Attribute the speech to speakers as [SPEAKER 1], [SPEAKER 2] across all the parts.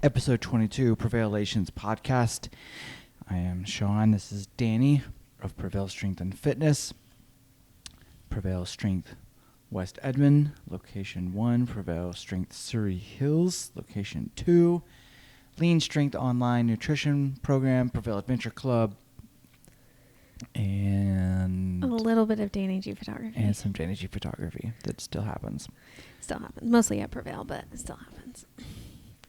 [SPEAKER 1] episode 22 Prevailations podcast. I am Sean. This is Danny of Prevail Strength and Fitness. Prevail Strength West Edmond, location 1. Prevail Strength Surrey Hills, location 2. Lean Strength Online Nutrition Program, Prevail Adventure Club, and
[SPEAKER 2] a little bit of Danny G photography.
[SPEAKER 1] And some Danny G photography that still happens.
[SPEAKER 2] Still happens. Mostly at Prevail, but it still happens.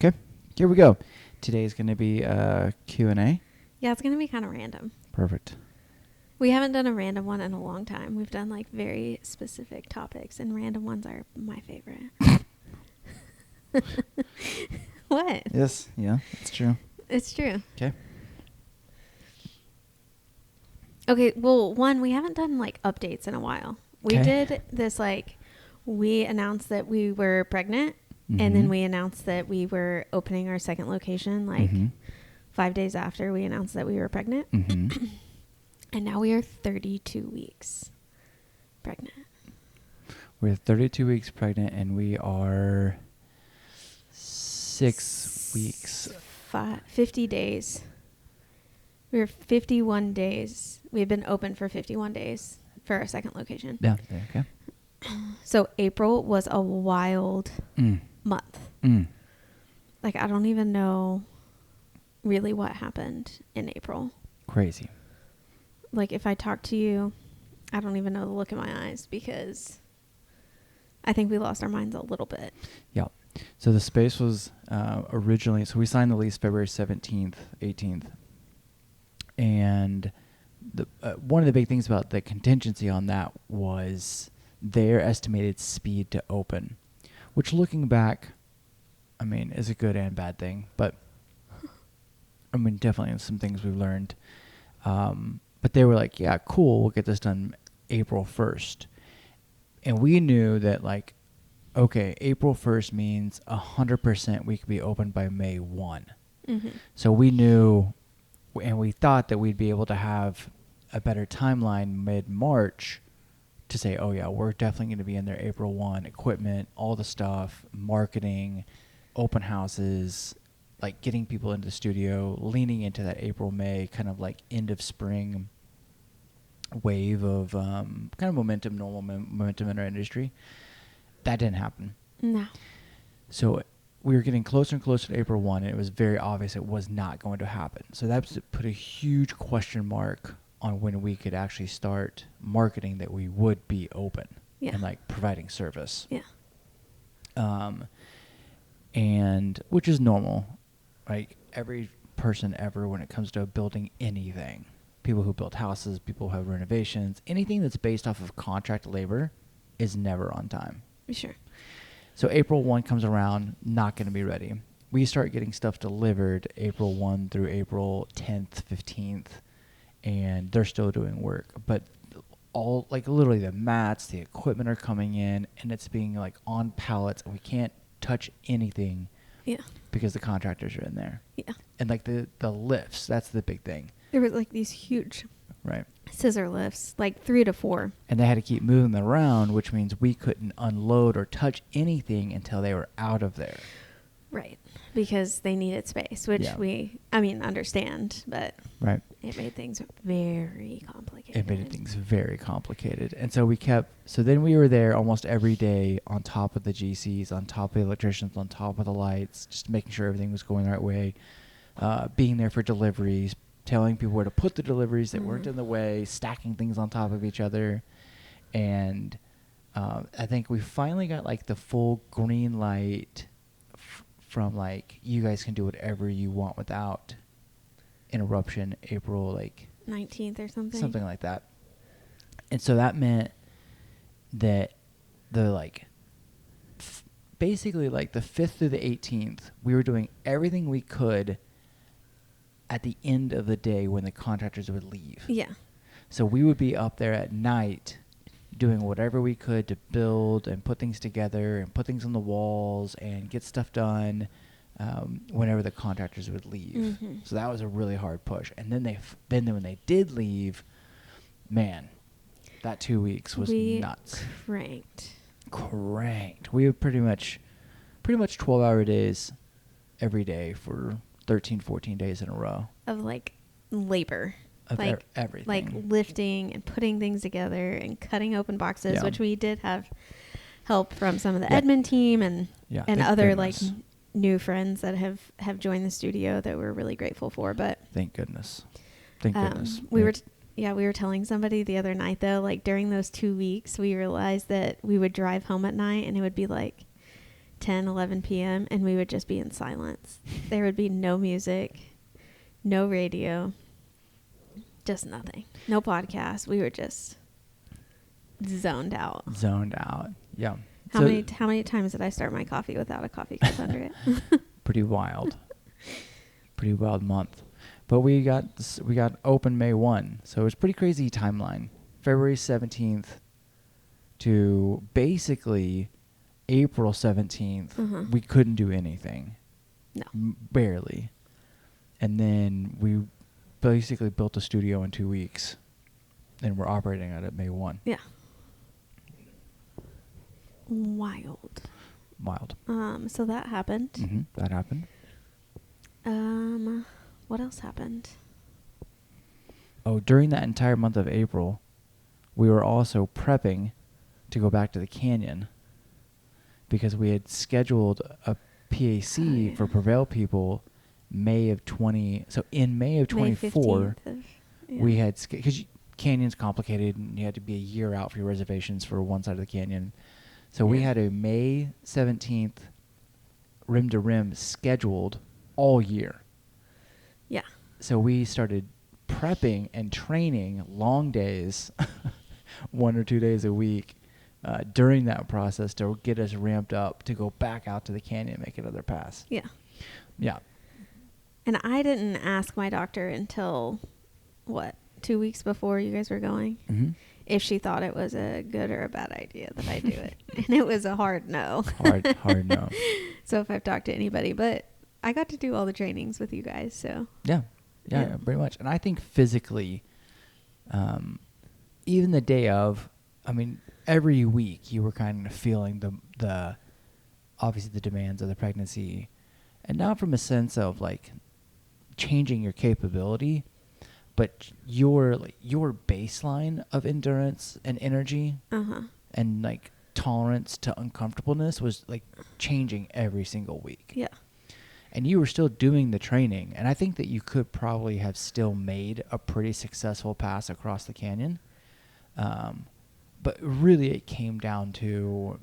[SPEAKER 1] Okay, here we go. Today is going to be a Q&A.
[SPEAKER 2] Yeah, it's going to be kind of random.
[SPEAKER 1] Perfect.
[SPEAKER 2] We haven't done a random one in a long time. We've done like very specific topics, and random ones are my favorite. What?
[SPEAKER 1] Yes, yeah, it's true.
[SPEAKER 2] It's true.
[SPEAKER 1] Okay.
[SPEAKER 2] Okay, well, one, we haven't done like updates in a while. We did this we announced that we were pregnant, and then we announced that we were opening our second location 5 days after we announced that we were pregnant. And now we are 32 weeks pregnant.
[SPEAKER 1] We're 32 weeks pregnant, and we are 6 weeks.
[SPEAKER 2] 50 days. We're 51 days. We've been open for 51 days for our second location.
[SPEAKER 1] Yeah, okay.
[SPEAKER 2] So April was a wild month. I don't even know really what happened in April.
[SPEAKER 1] Crazy.
[SPEAKER 2] If I talk to you, I don't even know the look in my eyes because I think we lost our minds a little bit.
[SPEAKER 1] Yeah. So the space was originally, so we signed the lease February 17th, 18th. And one of the big things about the contingency on that was their estimated speed to open, which looking back, is a good and bad thing. But, definitely some things we've learned. But they were like, yeah, cool, we'll get this done April 1st. And we knew that, okay, April 1st means 100% we could be open by May 1. So we knew, and we thought that we'd be able to have a better timeline mid-March to say, oh, yeah, we're definitely going to be in there April 1, equipment, all the stuff, marketing, open houses, getting people into the studio, leaning into that April, May kind of end of spring wave of kind of momentum, normal momentum in our industry. That didn't happen.
[SPEAKER 2] No.
[SPEAKER 1] So we were getting closer and closer to April 1, and it was very obvious it was not going to happen. So that put a huge question mark on when we could actually start marketing that we would be open and providing service.
[SPEAKER 2] Yeah.
[SPEAKER 1] And which is normal. Every person ever, when it comes to building anything, people who build houses, people who have renovations, anything that's based off of contract labor is never on time.
[SPEAKER 2] Sure.
[SPEAKER 1] So April 1 comes around, not going to be ready. We start getting stuff delivered April 1 through April 10th, 15th, and they're still doing work. But all, literally the mats, the equipment are coming in, and it's being, on pallets, and we can't touch anything.
[SPEAKER 2] Yeah.
[SPEAKER 1] Because the contractors are in there.
[SPEAKER 2] Yeah.
[SPEAKER 1] And the lifts, that's the big thing.
[SPEAKER 2] There was these huge
[SPEAKER 1] right
[SPEAKER 2] scissor lifts, 3 to 4.
[SPEAKER 1] And they had to keep moving them around, which means we couldn't unload or touch anything until they were out of there.
[SPEAKER 2] Right. Because they needed space, which we understand, but it made things very complicated. And so then we were there almost every day on top of the GCs, on top of the electricians, on top of the lights, just making sure everything was going the right way, being there for deliveries, telling people where to put the deliveries that weren't in the way, stacking things on top of each other. And I think we finally got the full green light from you guys can do whatever you want without interruption, April 19th or something.
[SPEAKER 1] Something like that. And so that meant that the basically the 5th through the 18th, we were doing everything we could at the end of the day when the contractors would leave.
[SPEAKER 2] Yeah.
[SPEAKER 1] So we would be up there at night doing whatever we could to build and put things together and put things on the walls and get stuff done whenever the contractors would leave. So that was a really hard push. And then when they did leave, man, that 2 weeks was nuts.
[SPEAKER 2] Cranked.
[SPEAKER 1] We were pretty much 12-hour days
[SPEAKER 2] every day for 13, 14 days in a row.
[SPEAKER 3] Of like labor.
[SPEAKER 2] Of
[SPEAKER 3] Like
[SPEAKER 2] everything.
[SPEAKER 3] Like lifting and putting things together and cutting open boxes,
[SPEAKER 2] Yeah.
[SPEAKER 3] which we did have help from some of the
[SPEAKER 2] Yeah.
[SPEAKER 3] Edmond team and
[SPEAKER 2] Yeah,
[SPEAKER 3] and
[SPEAKER 2] thank
[SPEAKER 3] other
[SPEAKER 2] goodness.
[SPEAKER 3] like new friends that have joined the studio that we're really grateful for. But
[SPEAKER 2] Thank goodness. Thank goodness.
[SPEAKER 3] we
[SPEAKER 2] Yeah.
[SPEAKER 3] were we were telling somebody the other night though, like during those 2 weeks we realized that we would drive home at night and it would be like 10, 11 p.m. and we would just be in silence. There would be no music, no radio, just nothing. No podcast. We were just zoned out.
[SPEAKER 2] Zoned out. Yeah.
[SPEAKER 3] How
[SPEAKER 2] So-
[SPEAKER 3] many times did I start my coffee without a coffee cup under it?
[SPEAKER 2] Pretty wild. Pretty wild month. But we got open May 1. So it was pretty crazy timeline. February 17th to basically April 17th,
[SPEAKER 3] Uh-huh.
[SPEAKER 2] we couldn't do anything.
[SPEAKER 3] No.
[SPEAKER 2] Barely. And then we basically built a studio in 2 weeks. And we're operating at it May 1.
[SPEAKER 3] Yeah. Wild.
[SPEAKER 2] Wild.
[SPEAKER 3] So that happened.
[SPEAKER 2] Mm-hmm. That happened.
[SPEAKER 3] What else happened?
[SPEAKER 2] Oh, during that entire month of April, we were also prepping to go back to the canyon because we had scheduled a PAC
[SPEAKER 3] yeah.
[SPEAKER 2] for Prevail people May of 20. So in May of 24, we had, because canyon's complicated and you had to be a year out for your reservations for one side of the canyon. So we
[SPEAKER 3] Yeah.
[SPEAKER 2] had a May 17th rim to rim scheduled all year.
[SPEAKER 3] Yeah.
[SPEAKER 2] So we started prepping and training long days, 1 or 2 days a week, during that process to get us ramped up to go back out to the canyon and make another pass.
[SPEAKER 3] Yeah.
[SPEAKER 2] Yeah.
[SPEAKER 3] And I didn't ask my doctor until, 2 weeks before you guys were going,
[SPEAKER 2] Mm-hmm.
[SPEAKER 3] if she thought it was a good or a bad idea that I do it. And it was a hard no.
[SPEAKER 2] Hard no.
[SPEAKER 3] So if I've talked to anybody, but I got to do all the trainings with you guys, so.
[SPEAKER 2] Yeah,
[SPEAKER 3] Yeah.
[SPEAKER 2] pretty much. And I think physically, even the day of, I mean, every week you were kind of feeling the obviously the demands of the pregnancy, and not from a sense of like changing your capability, but your baseline of endurance and energy
[SPEAKER 3] Uh-huh.
[SPEAKER 2] and like tolerance to uncomfortableness was like changing every single week.
[SPEAKER 3] Yeah.
[SPEAKER 2] And you were still doing the training, and I think that you could probably have still made a pretty successful pass across the canyon. But really it came down to...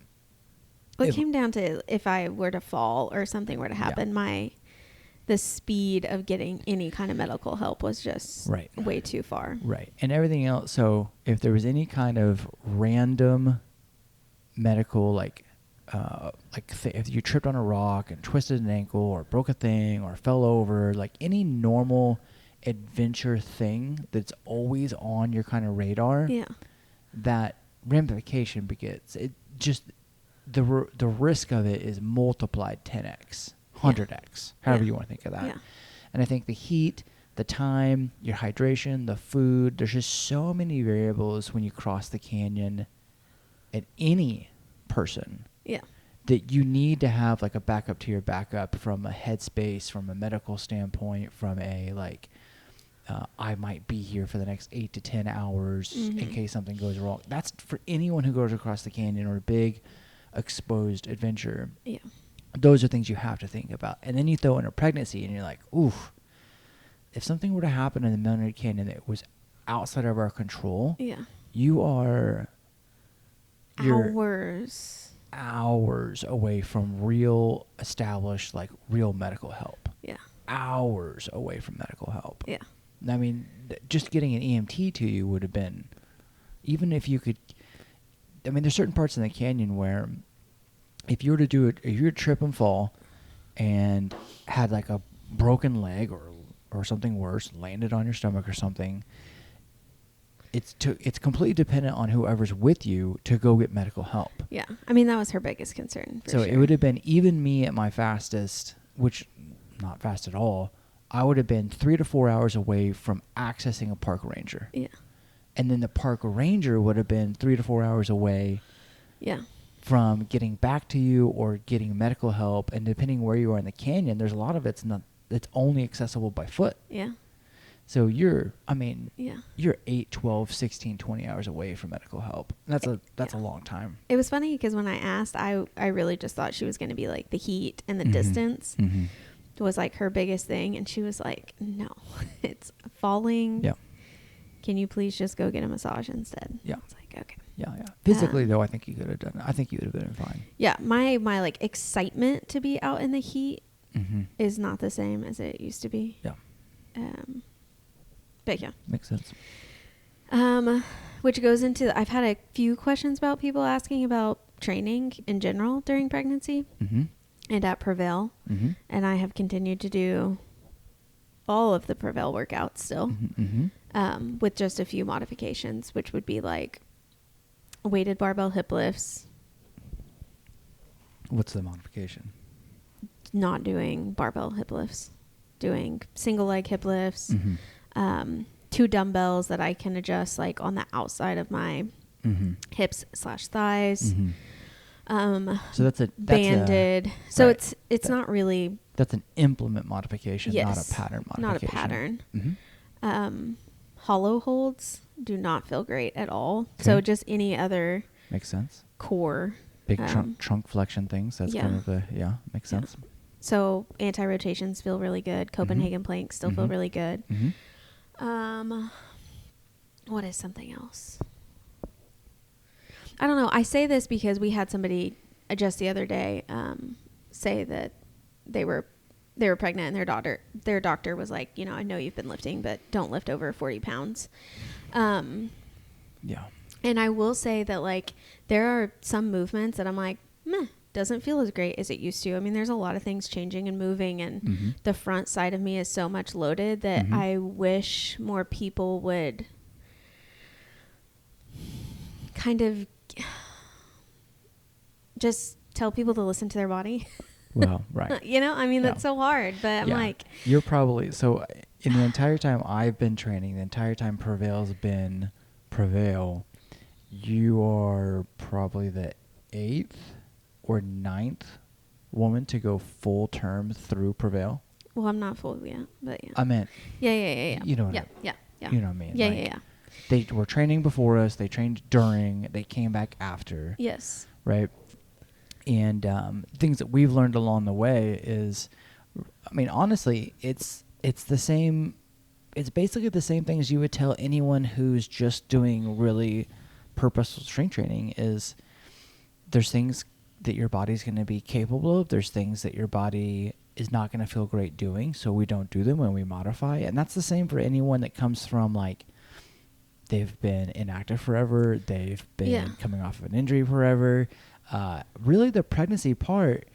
[SPEAKER 3] Well, it came down to if I were to fall or something were to happen, the speed of getting any kind of medical help was just way too far.
[SPEAKER 2] Right. And everything else, so if there was any kind of random medical, if you tripped on a rock and twisted an ankle or broke a thing or fell over, like any normal adventure thing that's always on your kind of radar,
[SPEAKER 3] Yeah.
[SPEAKER 2] that ramification begets. It just, the risk of it is multiplied 10x, 100x, however you want to think of that.
[SPEAKER 3] Yeah.
[SPEAKER 2] And I think the heat, the time, your hydration, the food, there's just so many variables when you cross the canyon at any person.
[SPEAKER 3] Yeah.
[SPEAKER 2] That you need to have like a backup to your backup from a headspace, from a medical standpoint, from a I might be here for the next 8 to 10 hours in case something goes wrong. That's for anyone who goes across the canyon or a big exposed adventure.
[SPEAKER 3] Yeah.
[SPEAKER 2] Those are things you have to think about. And then you throw in a pregnancy and you're like, oof, if something were to happen in the Millionaire Canyon that was outside of our control,
[SPEAKER 3] Yeah.
[SPEAKER 2] you are hours away from real established, like real medical help.
[SPEAKER 3] Yeah.
[SPEAKER 2] Hours away from medical help.
[SPEAKER 3] Yeah.
[SPEAKER 2] I mean, just getting an EMT to you would have been, even if you could, I mean, there's certain parts in the canyon where if you were to do it, if you were to trip and fall and had like a broken leg or something worse, landed on your stomach or something, it's completely dependent on whoever's with you to go get medical help.
[SPEAKER 3] Yeah. I mean, that was her biggest concern.
[SPEAKER 2] So it would have been, even me at my fastest, which not fast at all, I would have been 3 to 4 hours away from accessing a park ranger.
[SPEAKER 3] Yeah.
[SPEAKER 2] And then the park ranger would have been 3 to 4 hours away
[SPEAKER 3] Yeah.
[SPEAKER 1] from getting back to you or getting medical help. And depending where you are in the canyon, there's a lot of it's only accessible by foot.
[SPEAKER 3] Yeah.
[SPEAKER 1] So you're 8, 12, 16, 20 hours away from medical help. That's a long time.
[SPEAKER 3] It was funny because when I asked, I really just thought she was going to be like the heat and the distance was like her biggest thing. And she was like, no, it's falling.
[SPEAKER 1] Yeah.
[SPEAKER 3] Can you please just go get a massage instead?
[SPEAKER 1] Yeah.
[SPEAKER 3] It's like, okay.
[SPEAKER 1] Yeah. Physically, though, I think you could have done it. I think you would have been fine.
[SPEAKER 3] Yeah. My like excitement to be out in the heat is not the same as it used to be.
[SPEAKER 1] Yeah.
[SPEAKER 3] But yeah.
[SPEAKER 1] Makes sense.
[SPEAKER 3] Which goes into, I've had a few questions about people asking about training in general during pregnancy and at Prevail. And I have continued to do all of the Prevail workouts still with just a few modifications, which would be like weighted barbell hip lifts.
[SPEAKER 1] What's the modification?
[SPEAKER 3] Not doing barbell hip lifts, doing single leg hip lifts. 2 dumbbells that I can adjust like on the outside of my hips / thighs.
[SPEAKER 1] So that's
[SPEAKER 3] banded. So right. it's not really.
[SPEAKER 1] That's an implement modification,
[SPEAKER 3] yes,
[SPEAKER 1] not a pattern modification.
[SPEAKER 3] Not a pattern. Hollow holds do not feel great at all. Okay. So just any other.
[SPEAKER 1] Makes sense.
[SPEAKER 3] Core.
[SPEAKER 1] Big trunk flexion things. That's kind of makes sense.
[SPEAKER 3] So anti-rotations feel really good. Copenhagen planks still feel really good. What is something else? I don't know. I say this because we had somebody just the other day say that they were pregnant and their doctor was like, I know you've been lifting, but don't lift over 40 pounds.
[SPEAKER 1] Yeah.
[SPEAKER 3] And I will say that like there are some movements that I'm like, meh, doesn't feel as great as it used to. I mean, there's a lot of things changing and moving, and the front side of me is so much loaded that I wish more people would kind of just tell people to listen to their body.
[SPEAKER 1] Well, right.
[SPEAKER 3] I mean, that's so hard, but I'm like.
[SPEAKER 1] You're probably, so in the entire time I've been training, the entire time Prevail's been Prevail, you are probably the 8th or 9th woman to go full term through Prevail.
[SPEAKER 3] Well, I'm not full yet, but yeah.
[SPEAKER 1] I meant.
[SPEAKER 3] Yeah.
[SPEAKER 1] You know what
[SPEAKER 3] yeah.
[SPEAKER 1] You know what I mean?
[SPEAKER 3] Yeah.
[SPEAKER 1] They were training before us. They trained during. They came back after.
[SPEAKER 3] Yes.
[SPEAKER 1] Right. And things that we've learned along the way is, I mean, honestly, it's the same. It's basically the same things you would tell anyone who's just doing really purposeful strength training. Is there's things that your body's going to be capable of. There's things that your body is not going to feel great doing, so we don't do them when we modify. And that's the same for anyone that comes from like they've been inactive forever. They've been coming off of an injury forever. Really, the pregnancy part,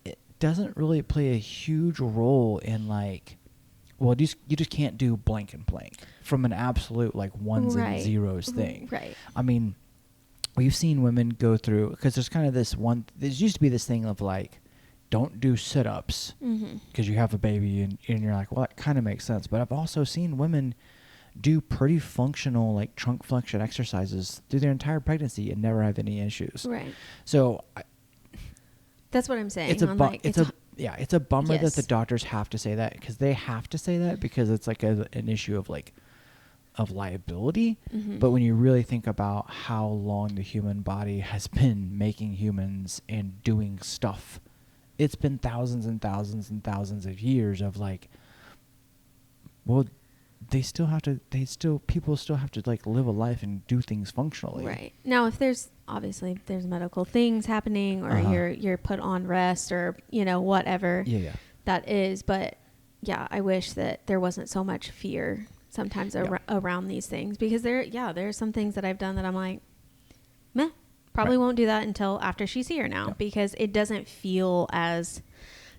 [SPEAKER 1] it doesn't really play a huge role in like, well, you just can't do blank and blank from an absolute like ones and zeros thing.
[SPEAKER 3] Right.
[SPEAKER 1] I mean, we've seen women go through, because there's kind of there used to be this thing of like, don't do sit-ups because you have a baby and you're like, well, that kind of makes sense. But I've also seen women do pretty functional like trunk flexion exercises through their entire pregnancy and never have any issues.
[SPEAKER 3] Right.
[SPEAKER 1] So
[SPEAKER 3] that's what I'm saying.
[SPEAKER 1] It's a bummer that the doctors have to say that, because they have to say that because it's like an issue of like of liability. But when you really think about how long the human body has been making humans and doing stuff, it's been thousands and thousands and thousands of years of like, well, people still have to like live a life and do things functionally.
[SPEAKER 3] Right. Now, if there's medical things happening or you're put on rest or, whatever that is. But yeah, I wish that there wasn't so much fear sometimes around these things, because there's some things that I've done that I'm like, meh, probably won't do that until after she's here now, because it doesn't feel as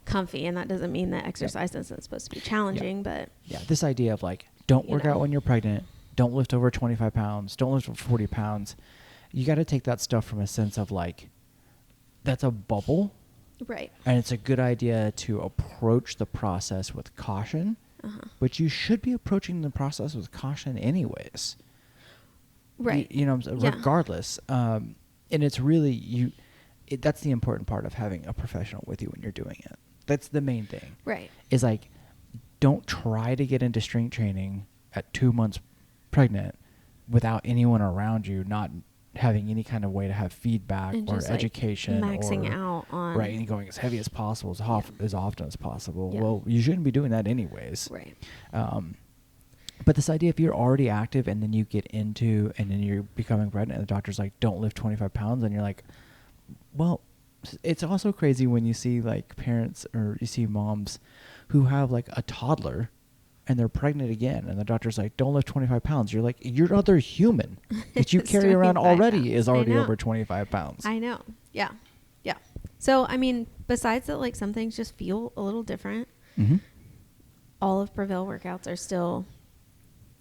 [SPEAKER 3] comfy. And that doesn't mean that exercise isn't supposed to be challenging, but
[SPEAKER 1] this idea of like, don't work out when you're pregnant, don't lift over 25 pounds, don't lift over 40 pounds. You got to take that stuff from a sense of like, that's a bubble.
[SPEAKER 3] Right.
[SPEAKER 1] And it's a good idea to approach the process with caution, but you should be approaching the process with caution anyways.
[SPEAKER 3] Right.
[SPEAKER 1] Regardless. And it's really that's the important part of having a professional with you when you're doing it. That's the main thing.
[SPEAKER 3] Right.
[SPEAKER 1] Is like, don't try to get into strength training at 2 months pregnant without anyone around you, not having any kind of way to have feedback
[SPEAKER 3] And
[SPEAKER 1] or
[SPEAKER 3] just,
[SPEAKER 1] education,
[SPEAKER 3] maxing
[SPEAKER 1] or
[SPEAKER 3] out on
[SPEAKER 1] right, and going as heavy as possible, as often as possible.
[SPEAKER 3] Yeah.
[SPEAKER 1] Well, you shouldn't be doing that anyways.
[SPEAKER 3] Right.
[SPEAKER 1] But this idea, if you're already active and then you get into, and then you're becoming pregnant, and the doctor's like, don't lift 25 pounds, and you're like, well, it's also crazy when you see like parents or you see moms who have like a toddler and they're pregnant again, and the doctor's like, don't lift 25 pounds. You're like, your other human that you
[SPEAKER 3] It's
[SPEAKER 1] carry around
[SPEAKER 3] 25
[SPEAKER 1] already
[SPEAKER 3] pounds.
[SPEAKER 1] is
[SPEAKER 3] I
[SPEAKER 1] already
[SPEAKER 3] know.
[SPEAKER 1] over 25 pounds.
[SPEAKER 3] I know. Yeah. Yeah. So, I mean, besides that, like, some things just feel a little different.
[SPEAKER 1] Mm-hmm.
[SPEAKER 3] All of Prevail workouts are still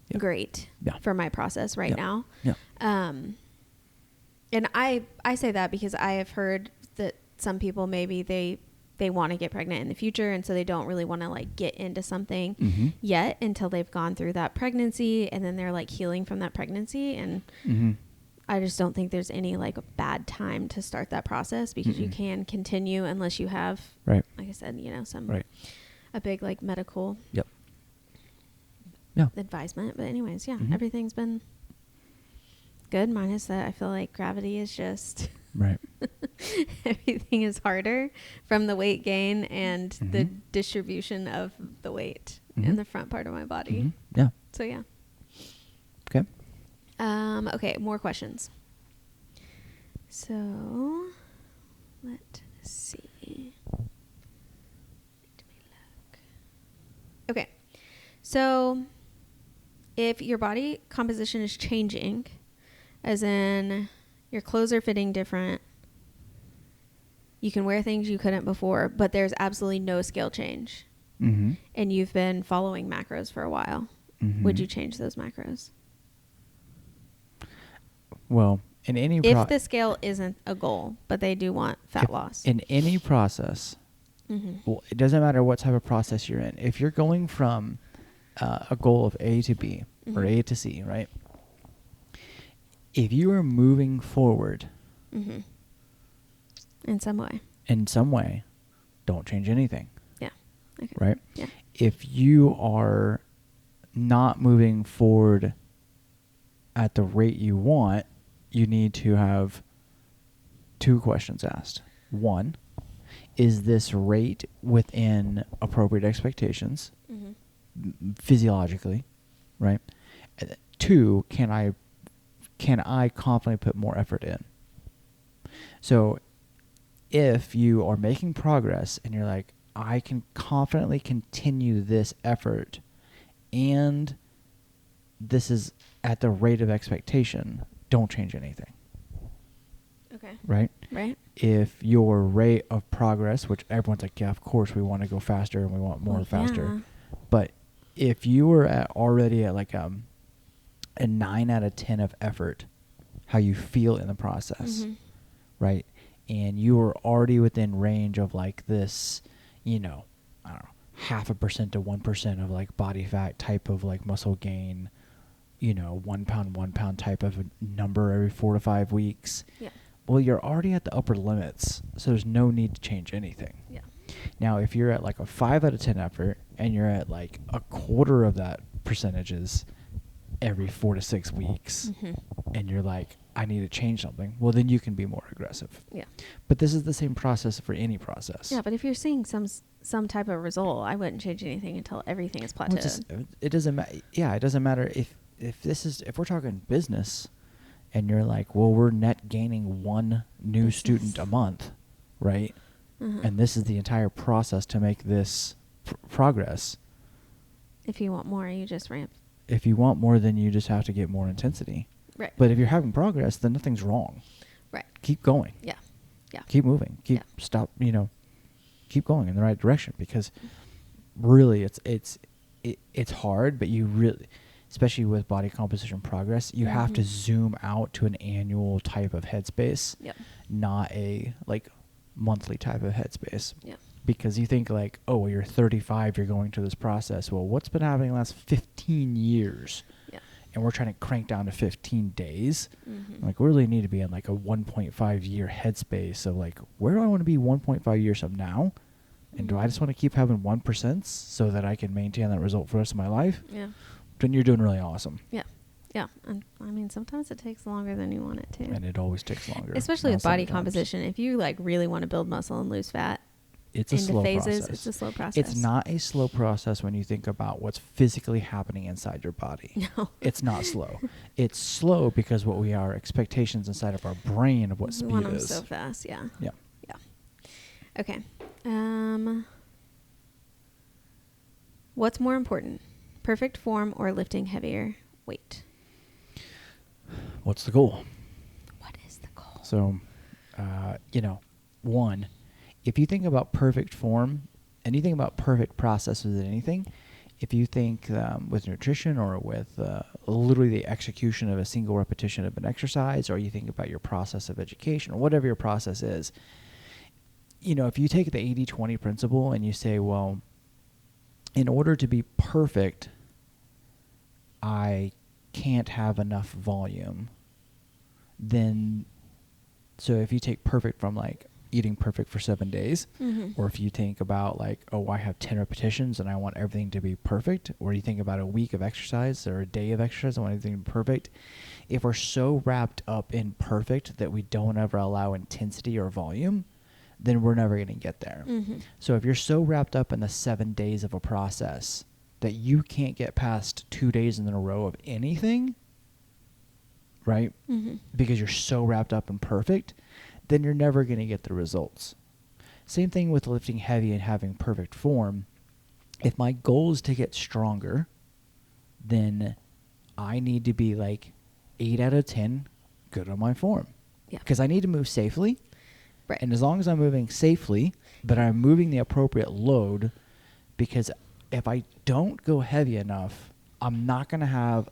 [SPEAKER 1] Yep.
[SPEAKER 3] great
[SPEAKER 1] Yeah.
[SPEAKER 3] for my process right
[SPEAKER 1] Yep.
[SPEAKER 3] now.
[SPEAKER 1] Yeah.
[SPEAKER 3] And I say that because I have heard that some people, maybe they want to get pregnant in the future, and so they don't really want to like get into something
[SPEAKER 1] Mm-hmm.
[SPEAKER 3] yet until they've gone through that pregnancy, and then they're like healing from that pregnancy. And
[SPEAKER 1] Mm-hmm.
[SPEAKER 3] I just don't think there's any like a bad time to start that process, because you
[SPEAKER 1] Mm-mm.
[SPEAKER 3] can continue unless you have,
[SPEAKER 1] Right.
[SPEAKER 3] like I said, some
[SPEAKER 1] Right.
[SPEAKER 3] a big like medical
[SPEAKER 1] Yep. Yeah.
[SPEAKER 3] advisement. But anyways, yeah,
[SPEAKER 1] Mhm.
[SPEAKER 3] everything's been good, minus that I feel like gravity is just
[SPEAKER 1] Right.
[SPEAKER 3] everything is harder from the weight gain and the
[SPEAKER 1] Mhm.
[SPEAKER 3] distribution of the weight
[SPEAKER 1] Mhm.
[SPEAKER 3] in the front part of my body.
[SPEAKER 1] Mhm. Yeah.
[SPEAKER 3] So yeah.
[SPEAKER 1] Okay.
[SPEAKER 3] Okay, more questions. So let's see. Let me look. Okay. So if your body composition is changing, as in your clothes are fitting different, you can wear things you couldn't before, but there's absolutely no scale change,
[SPEAKER 1] Mm-hmm.
[SPEAKER 3] and you've been following macros for a while,
[SPEAKER 1] Mm-hmm.
[SPEAKER 3] would you change those macros?
[SPEAKER 1] Well, in any
[SPEAKER 3] If the scale isn't a goal, but they do want fat loss.
[SPEAKER 1] in any process,
[SPEAKER 3] Mm-hmm.
[SPEAKER 1] well, it doesn't matter what type of process you're in. If you're going from a goal of A to B or
[SPEAKER 3] Mhm.
[SPEAKER 1] A to C, right? If you are moving forward
[SPEAKER 3] Mm-hmm. In some way.
[SPEAKER 1] in some way, don't change anything,
[SPEAKER 3] Yeah. Okay.
[SPEAKER 1] right?
[SPEAKER 3] Yeah.
[SPEAKER 1] If you are not moving forward at the rate you want, you need to have two questions asked. One, is this rate within appropriate expectations
[SPEAKER 3] Mm-hmm.
[SPEAKER 1] physiologically, right? And then two, can I confidently put more effort in? So if you are making progress and you're like, I can confidently continue this effort and this is at the rate of expectation, don't change anything,
[SPEAKER 3] Okay.
[SPEAKER 1] right?
[SPEAKER 3] Right.
[SPEAKER 1] If your rate of progress, which everyone's like, yeah, of course we want to go faster and we want more
[SPEAKER 3] Well,
[SPEAKER 1] faster.
[SPEAKER 3] yeah.
[SPEAKER 1] But if you were already at like a 9 out of 10 of effort, how you feel in the process,
[SPEAKER 3] Mm-hmm.
[SPEAKER 1] right? And you were already within range of like this, I don't know, 0.5% to 1% of like body fat type of like muscle gain, 1 pound type of a number every 4 to 5 weeks.
[SPEAKER 3] Yeah.
[SPEAKER 1] Well, you're already at the upper limits, so there's no need to change anything.
[SPEAKER 3] Yeah.
[SPEAKER 1] Now, if you're at like a 5 out of 10 effort and you're at like a quarter of that percentages every 4 to 6 weeks,
[SPEAKER 3] Mm-hmm.
[SPEAKER 1] and you're like, I need to change something, well, then you can be more aggressive.
[SPEAKER 3] Yeah.
[SPEAKER 1] But this is the same process for any process.
[SPEAKER 3] Yeah, but if you're seeing some type of result, I wouldn't change anything until everything is
[SPEAKER 1] Well,
[SPEAKER 3] plateaued.
[SPEAKER 1] it doesn't matter. Yeah, it doesn't matter if we're talking business, and you're like, well, we're net gaining one new
[SPEAKER 3] Business.
[SPEAKER 1] student a month, right?
[SPEAKER 3] Uh-huh.
[SPEAKER 1] And this is the entire process to make this progress.
[SPEAKER 3] If you want more, you just ramp.
[SPEAKER 1] If you want more, then you just have to get more intensity.
[SPEAKER 3] Right.
[SPEAKER 1] But if you're having progress, then nothing's wrong.
[SPEAKER 3] Right.
[SPEAKER 1] Keep going.
[SPEAKER 3] Yeah. Yeah.
[SPEAKER 1] Keep moving.
[SPEAKER 3] Yeah.
[SPEAKER 1] Keep going in the right direction, because really it's hard, but you really, especially with body composition progress, you have to
[SPEAKER 3] Mhm.
[SPEAKER 1] zoom out to an annual type of headspace,
[SPEAKER 3] Yep.
[SPEAKER 1] not a like monthly type of headspace.
[SPEAKER 3] Yep.
[SPEAKER 1] Because you think like, oh, well, you're 35, you're going through this process. Well, what's been happening the last 15 years?
[SPEAKER 3] Yeah.
[SPEAKER 1] and we're trying to crank down to 15 days.
[SPEAKER 3] Mm-hmm.
[SPEAKER 1] Like, we really need to be in like a 1.5 year headspace of like, where do I want to be 1.5 years from now? And do I just want to keep having 1% so that I can maintain that result for the rest of my life?
[SPEAKER 3] Yeah.
[SPEAKER 1] Then you're doing really awesome.
[SPEAKER 3] Yeah. Yeah. And I mean, sometimes it takes longer than you want it to.
[SPEAKER 1] And it always takes longer.
[SPEAKER 3] Especially with
[SPEAKER 1] Not
[SPEAKER 3] body
[SPEAKER 1] sometimes.
[SPEAKER 3] composition. If you like really want to build muscle and lose fat
[SPEAKER 1] It's a
[SPEAKER 3] into
[SPEAKER 1] slow
[SPEAKER 3] phases,
[SPEAKER 1] process.
[SPEAKER 3] it's a slow process.
[SPEAKER 1] It's not a slow process when you think about what's physically happening inside your body.
[SPEAKER 3] No.
[SPEAKER 1] It's not slow. It's slow because what we are expectations inside of our brain of what
[SPEAKER 3] We
[SPEAKER 1] speed
[SPEAKER 3] want them
[SPEAKER 1] is.
[SPEAKER 3] so fast. Yeah.
[SPEAKER 1] Yeah.
[SPEAKER 3] Yeah. Okay. What's more important, perfect form or lifting heavier weight?
[SPEAKER 1] What's the goal?
[SPEAKER 3] What is the goal?
[SPEAKER 1] So, one, if you think about perfect form and you think about perfect processes in anything, if you think with nutrition or with literally the execution of a single repetition of an exercise, or you think about your process of education or whatever your process is, if you take the 80-20 principle and you say, well, in order to be perfect, I can't have enough volume, then, so if you take perfect from like eating perfect for 7 days,
[SPEAKER 3] Mm-hmm.
[SPEAKER 1] or if you think about like, oh, I have 10 repetitions and I want everything to be perfect, or you think about a week of exercise or a day of exercise, I want everything to be perfect. If we're so wrapped up in perfect that we don't ever allow intensity or volume, then we're never going to get there.
[SPEAKER 3] Mm-hmm.
[SPEAKER 1] So if you're so wrapped up in the 7 days of a process that you can't get past 2 days in a row of anything, right?
[SPEAKER 3] Mm-hmm.
[SPEAKER 1] Because you're so wrapped up in perfect, then you're never going to get the results. Same thing with lifting heavy and having perfect form. If my goal is to get stronger, then I need to be like 8 out of 10 good on my form.
[SPEAKER 3] Yeah.
[SPEAKER 1] Because I need to move safely.
[SPEAKER 3] Right.
[SPEAKER 1] And as long as I'm moving safely, but I'm moving the appropriate load, because if I don't go heavy enough, I'm not going to have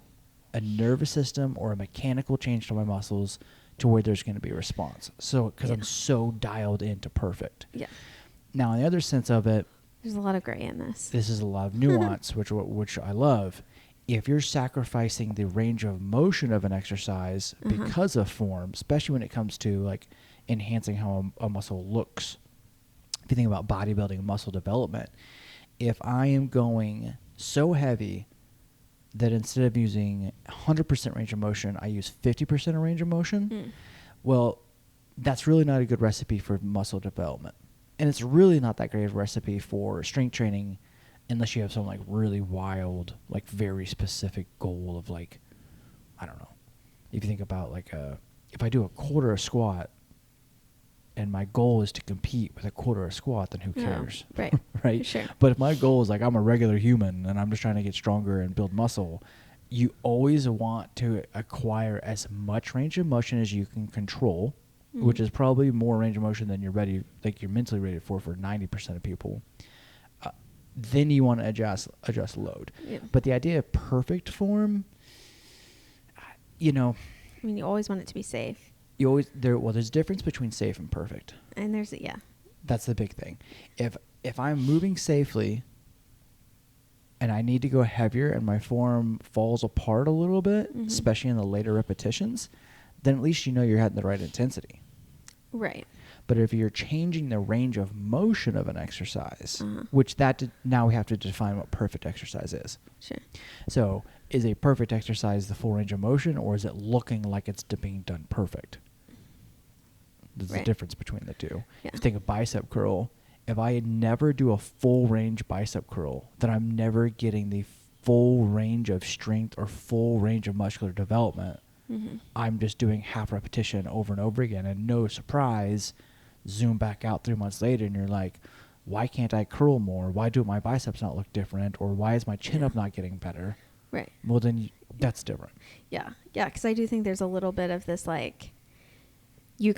[SPEAKER 1] a nervous system or a mechanical change to my muscles to where there's going to be a response. So, because I'm so dialed into perfect.
[SPEAKER 3] Yeah.
[SPEAKER 1] Now, in the other sense of it,
[SPEAKER 3] There's a lot of gray in this.
[SPEAKER 1] this is a lot of nuance, which I love. If you're sacrificing the range of motion of an exercise because of form, especially when it comes to like enhancing how a muscle looks, if you think about bodybuilding and muscle development, if I am going so heavy that instead of using 100% range of motion, I use 50% of range of motion, well, that's really not a good recipe for muscle development. And it's really not that great of a recipe for strength training unless you have some like really wild, like very specific goal of like, I don't know. If you think about like if I do a quarter a squat and my goal is to compete with a quarter a squat, then who cares?
[SPEAKER 3] Right.
[SPEAKER 1] Right?
[SPEAKER 3] Sure.
[SPEAKER 1] But if my goal is like I'm a regular human and I'm just trying to get stronger and build muscle, you always want to acquire as much range of motion as you can control, which is probably more range of motion than you're mentally rated for 90% of people. Then you want to adjust load.
[SPEAKER 3] Yeah.
[SPEAKER 1] But the idea of perfect form,
[SPEAKER 3] I mean, you always want it to be safe.
[SPEAKER 1] there's a difference between safe and perfect.
[SPEAKER 3] And there's,
[SPEAKER 1] That's the big thing. If I'm moving safely and I need to go heavier and my form falls apart a little bit, especially in the later repetitions, then at least you're at the right intensity.
[SPEAKER 3] Right.
[SPEAKER 1] But if you're changing the range of motion of an exercise, which now we have to define what perfect exercise is.
[SPEAKER 3] Sure.
[SPEAKER 1] So is a perfect exercise the full range of motion, or is it looking like it's being done perfect? There's a difference between the two.
[SPEAKER 3] Yeah.
[SPEAKER 1] If you think of bicep curl, if I never do a full range bicep curl, then I'm never getting the full range of strength or full range of muscular development. I'm just doing half repetition over and over again, and no surprise, zoom back out 3 months later and you're like, why can't I curl more? Why do my biceps not look different? Or why is my chin up not getting better?
[SPEAKER 3] Right.
[SPEAKER 1] Well, then that's different.
[SPEAKER 3] Yeah. Yeah. Because I do think there's a little bit of this, like, you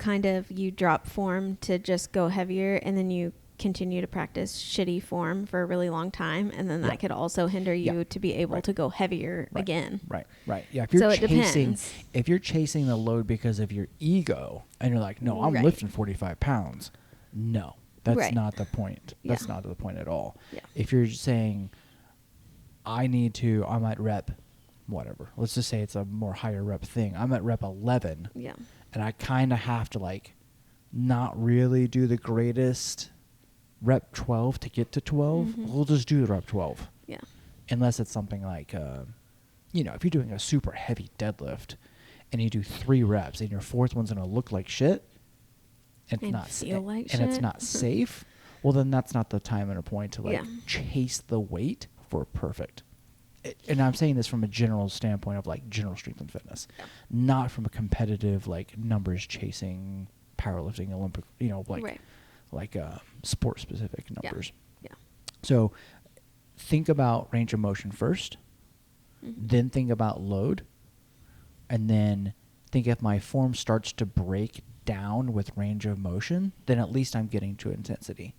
[SPEAKER 3] drop form to just go heavier, and then you continue to practice shitty form for a really long time, and then that could also hinder you to be able to go heavier again.
[SPEAKER 1] Right. Yeah. If you're
[SPEAKER 3] So it depends.
[SPEAKER 1] if you're chasing the load because of your ego, and you're like, no, I'm lifting 45 pounds. No, that's not the point. That's not the point at all.
[SPEAKER 3] Yeah.
[SPEAKER 1] If you're saying, I'm at rep whatever. Let's just say it's a more higher rep thing. I'm at rep 11.
[SPEAKER 3] Yeah.
[SPEAKER 1] And I kind of have to like not really do the greatest rep 12 to get to 12.
[SPEAKER 3] Mhm.
[SPEAKER 1] We'll just do the rep 12.
[SPEAKER 3] Yeah.
[SPEAKER 1] Unless it's something like, you know, if you're doing a super heavy deadlift and you do 3 reps and your 4th one's going to look like shit and
[SPEAKER 3] And
[SPEAKER 1] it's
[SPEAKER 3] feel like
[SPEAKER 1] and it's
[SPEAKER 3] shit.
[SPEAKER 1] not safe, well, then that's not the time and a point to like
[SPEAKER 3] Yeah.
[SPEAKER 1] chase the weight for perfect. And I'm saying this from a general standpoint of like general strength and fitness, not from a competitive like numbers chasing powerlifting Olympic, you know, like
[SPEAKER 3] Right.
[SPEAKER 1] like sport specific numbers.
[SPEAKER 3] Yeah.
[SPEAKER 1] So think about range of motion first,
[SPEAKER 3] Mhm.
[SPEAKER 1] then think about load, and then think if my form starts to break down with range of motion, then at least I'm getting to intensity,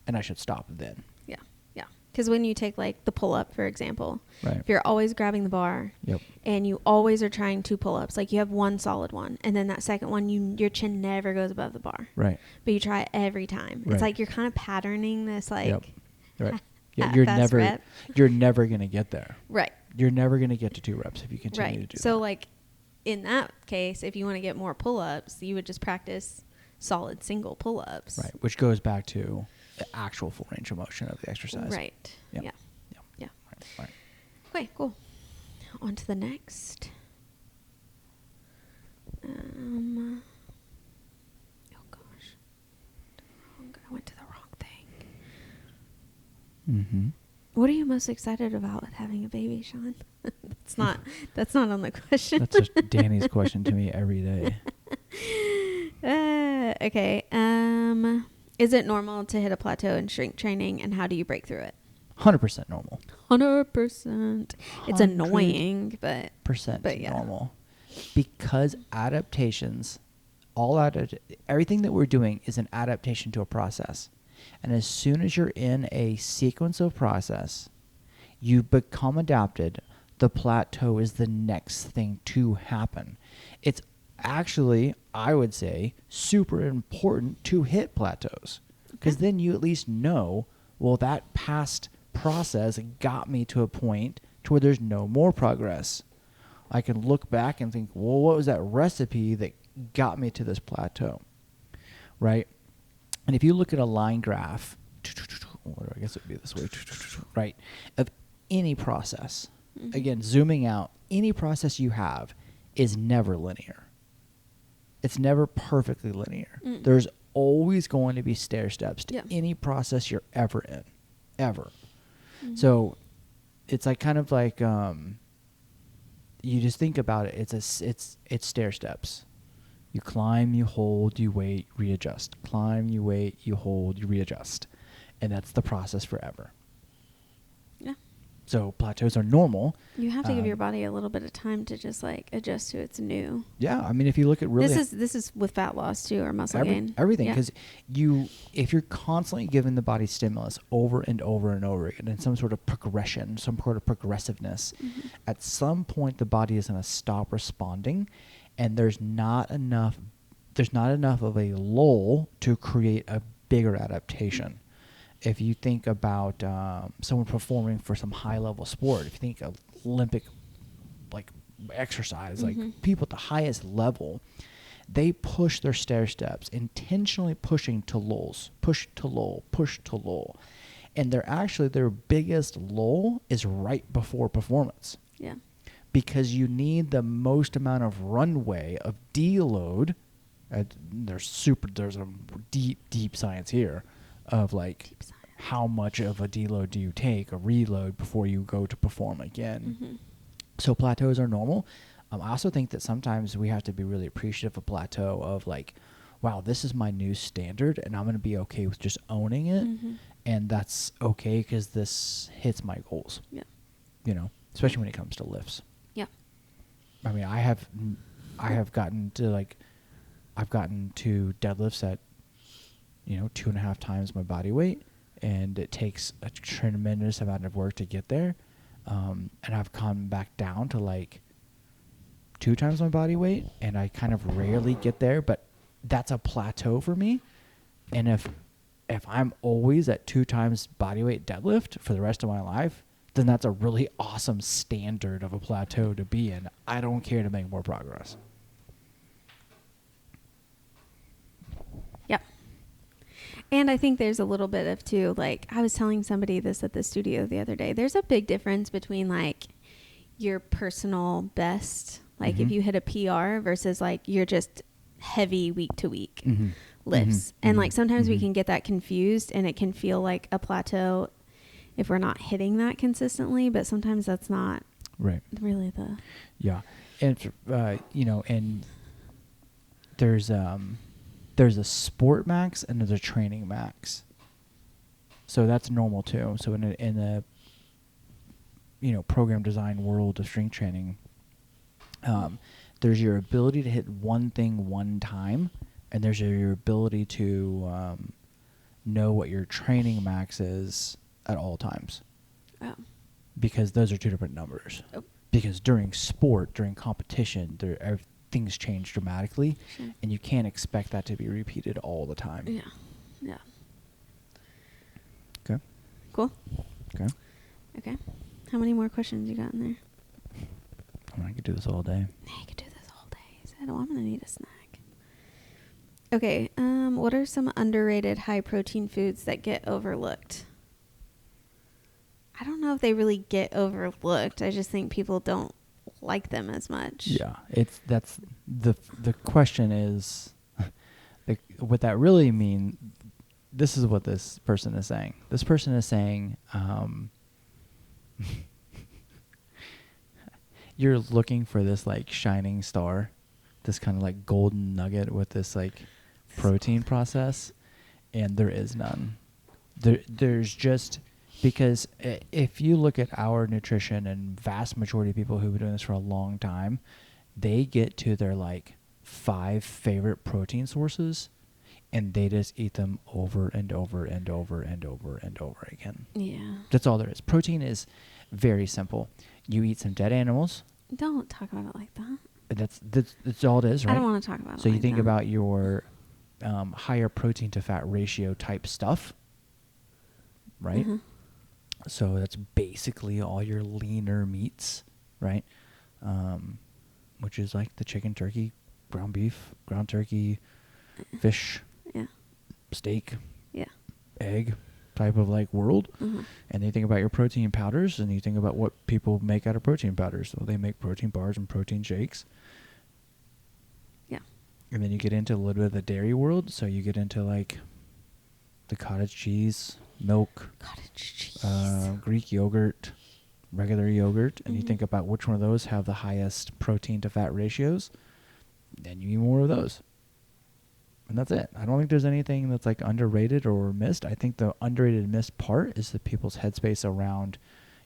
[SPEAKER 1] and I should stop then.
[SPEAKER 3] Yeah. Yeah. Because when you take like the pull up, for example,
[SPEAKER 1] Right.
[SPEAKER 3] if you're always grabbing the bar
[SPEAKER 1] Yep.
[SPEAKER 3] and you always are trying 2 pull ups, like you have one solid one, and then that second one, your chin never goes above the bar,
[SPEAKER 1] Right.
[SPEAKER 3] but you try it every time.
[SPEAKER 1] Right.
[SPEAKER 3] It's like you're kind of patterning this, like,
[SPEAKER 1] Yep. Right. Yeah,
[SPEAKER 3] at
[SPEAKER 1] you're
[SPEAKER 3] fast
[SPEAKER 1] never
[SPEAKER 3] rep.
[SPEAKER 1] you're never gonna get there.
[SPEAKER 3] Right.
[SPEAKER 1] You're never gonna get to 2 reps if you continue
[SPEAKER 3] Right.
[SPEAKER 1] to do
[SPEAKER 3] So
[SPEAKER 1] that.
[SPEAKER 3] like in that case, if you want to get more pull ups, you would just practice solid single pull ups.
[SPEAKER 1] Right, which goes back to the actual full range of motion of the exercise.
[SPEAKER 3] Right.
[SPEAKER 1] Yep.
[SPEAKER 3] Yeah.
[SPEAKER 1] Yep.
[SPEAKER 3] Yeah.
[SPEAKER 1] Right.
[SPEAKER 3] Okay, cool. On to the next. Oh gosh. I went to the wrong thing.
[SPEAKER 1] Mm-hmm.
[SPEAKER 3] What are you most excited about with having a baby, Sean? That's not on the question.
[SPEAKER 1] That's just Danny's question to me every day.
[SPEAKER 3] Okay. Is it normal to hit a plateau in strength training, and how do you break through it?
[SPEAKER 1] 100% normal.
[SPEAKER 3] 100%. It's annoying, but yeah.
[SPEAKER 1] Normal. Because adaptations, everything that we're doing is an adaptation to a process. And as soon as you're in a sequence of process, you become adapted. The plateau is the next thing to happen. It's actually, I would say, super important to hit plateaus. Because then you at least know, well, that past process got me to a point to where there's no more progress. I can look back and think, well, what was that recipe that got me to this plateau? Right? And if you look at a line graph, or I guess it would be this way, right, of any process, again, zooming out, any process you have is never linear. It's never perfectly linear. There's always going to be stair steps to any process you're ever in, ever. So it's like kind of like you just think about it. It's stair steps. You climb, you hold, you wait, readjust. Climb, you wait, you hold, you readjust. And that's the process forever.
[SPEAKER 3] Yeah.
[SPEAKER 1] So plateaus are normal.
[SPEAKER 3] You have to give your body a little bit of time to just like adjust to its new.
[SPEAKER 1] Yeah, I mean, if you look at really
[SPEAKER 3] This is with fat loss too, or muscle gain.
[SPEAKER 1] everything,
[SPEAKER 3] Yeah.
[SPEAKER 1] because if you're constantly giving the body stimulus over and over and over again in some sort of progression, some sort of progressiveness, at some point the body is going to stop responding, and there's not enough of a lull to create a bigger adaptation. If you think about someone performing for some high-level sport, if you think of Olympic like exercise, like people at the highest level, they push their stair steps, intentionally pushing to lulls, push to lull, push to lull. And their biggest lull is right before performance.
[SPEAKER 3] Yeah.
[SPEAKER 1] Because you need the most amount of runway of deload. There's a deep science here of like how much of a deload do you take, a reload, before you go to perform again. So plateaus are normal. I also think that sometimes we have to be really appreciative of plateau of like, wow, this is my new standard, and I'm going to be okay with just owning it. And that's okay because this hits my goals.
[SPEAKER 3] Yeah.
[SPEAKER 1] You know, especially when it comes to lifts.
[SPEAKER 3] Yeah.
[SPEAKER 1] I mean, I have gotten to deadlifts at, 2.5 times my body weight, and it takes a tremendous amount of work to get there. And I've come back down to like 2 times my body weight, and I kind of rarely get there, but that's a plateau for me. And if I'm always at 2 times body weight deadlift for the rest of my life, then that's a really awesome standard of a plateau to be in. I don't care to make more progress.
[SPEAKER 3] Yep. And I think there's a little bit of too, like I was telling somebody this at the studio the other day. There's a big difference between like your personal best, like if you hit a PR versus like you're just heavy week to week lifts. And like sometimes we can get that confused and it can feel like a plateau if we're not hitting that consistently, but sometimes that's not really the.
[SPEAKER 1] Yeah. And, and there's a sport max and there's a training max. So that's normal too. So in the program design world of strength training, there's your ability to hit one thing one time, and there's your ability to know what your training max is at all times.
[SPEAKER 3] Oh.
[SPEAKER 1] Because those are two different numbers.
[SPEAKER 3] Oh.
[SPEAKER 1] Because during sport, during competition, things change dramatically, and you can't expect that to be repeated all the time.
[SPEAKER 3] Yeah. Yeah.
[SPEAKER 1] Okay.
[SPEAKER 3] Cool.
[SPEAKER 1] Okay.
[SPEAKER 3] Okay. How many more questions you got in there?
[SPEAKER 1] I could do this all day.
[SPEAKER 3] Yeah, you could do this all day. He said, "Oh, I'm gonna need a snack." Okay. What are some underrated high protein foods that get overlooked? I don't know if they really get overlooked. I just think people don't like them as much.
[SPEAKER 1] Yeah, that's the question is, what that really mean. This is what this person is saying. This person is saying, you're looking for this like shining star, this kind of like golden nugget with this like protein process, and there is none. There's just. Because if you look at our nutrition and vast majority of people who've been doing this for a long time, they get to their like 5 favorite protein sources and they just eat them over and over and over and over and over again.
[SPEAKER 3] Yeah.
[SPEAKER 1] That's all there is. Protein is very simple. You eat some dead animals.
[SPEAKER 3] Don't talk about it like that.
[SPEAKER 1] That's all it is, right?
[SPEAKER 3] I don't want to talk about it
[SPEAKER 1] So you
[SPEAKER 3] like
[SPEAKER 1] think
[SPEAKER 3] that.
[SPEAKER 1] about your higher protein to fat ratio type stuff, right?
[SPEAKER 3] Mm-hmm.
[SPEAKER 1] So that's basically all your leaner meats, right? Which is like the chicken, turkey, ground beef, ground turkey, fish,
[SPEAKER 3] Yeah.
[SPEAKER 1] steak,
[SPEAKER 3] Yeah.
[SPEAKER 1] egg type of like world.
[SPEAKER 3] Mm-hmm.
[SPEAKER 1] And you think about your protein powders and you think about what people make out of protein powders. So they make protein bars and protein shakes.
[SPEAKER 3] Yeah.
[SPEAKER 1] And then you get into a little bit of the dairy world. So you get into like the cottage cheese, milk,
[SPEAKER 3] Cottage cheese.
[SPEAKER 1] Greek yogurt, regular yogurt, and you
[SPEAKER 3] Mhm.
[SPEAKER 1] think about which one of those have the highest protein to fat ratios, then you eat more of those. And that's it. I don't think there's anything that's like underrated or missed. I think the underrated and missed part is the people's headspace around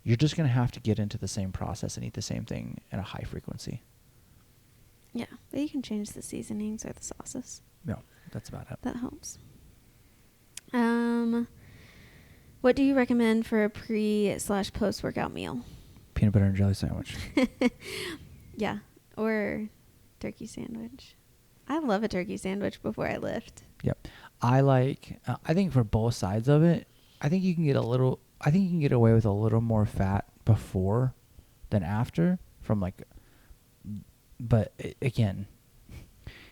[SPEAKER 1] you're just going to have to get into the same process and eat the same thing at a high frequency.
[SPEAKER 3] Yeah. But you can change the seasonings or the sauces.
[SPEAKER 1] No, that's about it.
[SPEAKER 3] That helps. What do you recommend for a pre/post-workout meal?
[SPEAKER 1] Peanut butter and jelly sandwich.
[SPEAKER 3] Yeah. Or turkey sandwich. I love a turkey sandwich before I lift.
[SPEAKER 1] Yep. I think for both sides of it, I think you can get away with a little more fat before than after but again,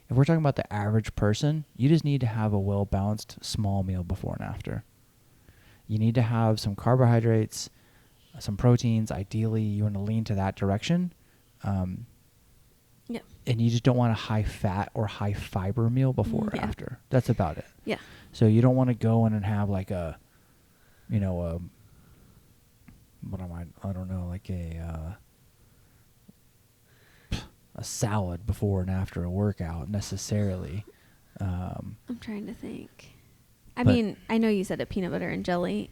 [SPEAKER 1] if we're talking about the average person, you just need to have a well-balanced small meal before and after. You need to have some carbohydrates, some proteins. Ideally, you want to lean to that direction.
[SPEAKER 3] Yeah.
[SPEAKER 1] And you just don't want a high fat or high fiber meal before or
[SPEAKER 3] Yeah.
[SPEAKER 1] after. That's about it.
[SPEAKER 3] Yeah.
[SPEAKER 1] So you don't want to go in and have like a salad before and after a workout necessarily.
[SPEAKER 3] I'm trying to think. I
[SPEAKER 1] But-
[SPEAKER 3] mean, I know you said a peanut butter and jelly.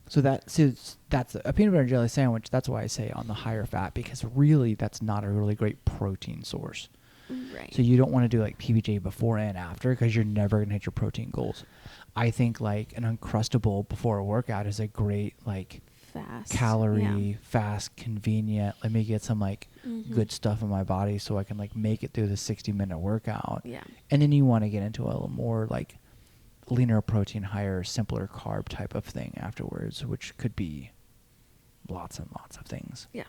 [SPEAKER 1] So that's a peanut butter and jelly sandwich. That's why I say on the higher fat, because really that's not a really great protein source.
[SPEAKER 3] Right.
[SPEAKER 1] So you don't want to do like PBJ before and after because you're never going to hit your protein goals. I think like an Uncrustable before a workout is a great like
[SPEAKER 3] Fast.
[SPEAKER 1] calorie, fast, convenient. Let me get some like
[SPEAKER 3] Mhm.
[SPEAKER 1] good stuff in my body so I can like make it through the 60-minute workout.
[SPEAKER 3] Yeah.
[SPEAKER 1] And then you want to get into a little more like leaner protein, higher, simpler carb type of thing afterwards, which could be lots and lots of things.
[SPEAKER 3] Yeah.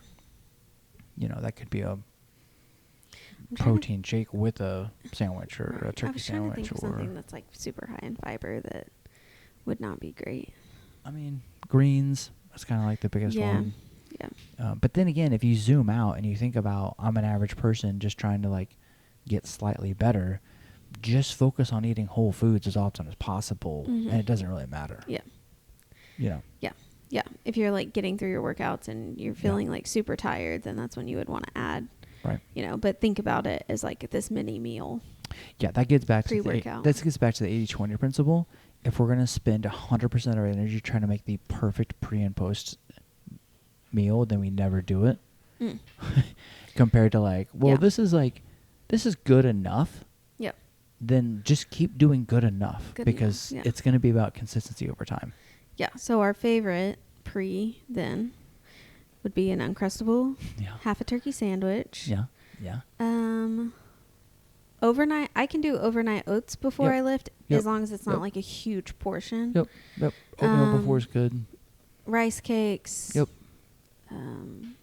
[SPEAKER 1] You know, that could be a
[SPEAKER 3] I'm trying to-
[SPEAKER 1] protein shake with a sandwich or a
[SPEAKER 3] Right. I
[SPEAKER 1] turkey
[SPEAKER 3] was trying to
[SPEAKER 1] sandwich,
[SPEAKER 3] think of
[SPEAKER 1] or
[SPEAKER 3] something that's like super high in fiber that would not be great.
[SPEAKER 1] I mean, greens. That's kind of like the biggest
[SPEAKER 3] Yeah.
[SPEAKER 1] one.
[SPEAKER 3] Yeah.
[SPEAKER 1] But then again, if you zoom out and you think about, I'm an average person just trying to like get slightly better, just focus on eating whole foods as often as possible,
[SPEAKER 3] Mhm.
[SPEAKER 1] and it doesn't really matter.
[SPEAKER 3] Yeah.
[SPEAKER 1] You know.
[SPEAKER 3] Yeah. If you're like getting through your workouts and you're feeling like super tired, then that's when you would want to add.
[SPEAKER 1] Right.
[SPEAKER 3] You know, but think about it as like this mini meal.
[SPEAKER 1] Yeah, that gets back to
[SPEAKER 3] Pre-workout.
[SPEAKER 1] the 80-20 principle. If we're gonna spend 100% of our energy trying to make the perfect pre and post meal, then we never do it.
[SPEAKER 3] Mm.
[SPEAKER 1] Compared to like, well,
[SPEAKER 3] Yeah.
[SPEAKER 1] this is good enough.
[SPEAKER 3] Yep.
[SPEAKER 1] Then just keep doing good enough,
[SPEAKER 3] Good
[SPEAKER 1] because
[SPEAKER 3] enough, yeah.
[SPEAKER 1] it's gonna be about consistency over time.
[SPEAKER 3] Yeah. So our favorite pre then would be an Uncrustable,
[SPEAKER 1] Yeah.
[SPEAKER 3] half a turkey sandwich.
[SPEAKER 1] Yeah. Yeah.
[SPEAKER 3] Overnight, I can do overnight oats before
[SPEAKER 1] Yep.
[SPEAKER 3] I lift,
[SPEAKER 1] Yep.
[SPEAKER 3] as long as it's not
[SPEAKER 1] Yep.
[SPEAKER 3] like a huge portion.
[SPEAKER 1] Yep. Yep. Oatmeal before is good.
[SPEAKER 3] Rice cakes.
[SPEAKER 1] Yep.
[SPEAKER 3] Um,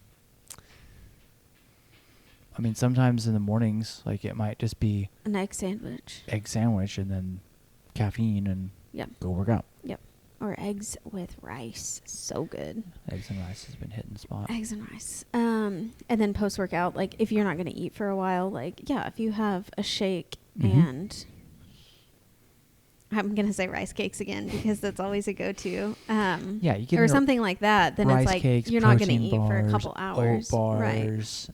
[SPEAKER 1] I mean, sometimes in the mornings, like it might just be
[SPEAKER 3] an egg sandwich.
[SPEAKER 1] egg sandwich and then caffeine and
[SPEAKER 3] Yep.
[SPEAKER 1] go work out.
[SPEAKER 3] Yep. Or eggs with rice. So good.
[SPEAKER 1] Eggs and rice has been hitting the spot.
[SPEAKER 3] Eggs and rice. And then post workout, like if you're not going to eat for a while, like, yeah, if you have a shake
[SPEAKER 1] Mhm.
[SPEAKER 3] and I'm going to say rice cakes again because that's always a go-to.
[SPEAKER 1] Yeah, you get
[SPEAKER 3] or
[SPEAKER 1] into
[SPEAKER 3] something like that. Then
[SPEAKER 1] rice
[SPEAKER 3] it's like
[SPEAKER 1] cakes,
[SPEAKER 3] you're not going to
[SPEAKER 1] protein
[SPEAKER 3] eat for a
[SPEAKER 1] bars,
[SPEAKER 3] couple hours.
[SPEAKER 1] Oat
[SPEAKER 3] Right.
[SPEAKER 1] bars.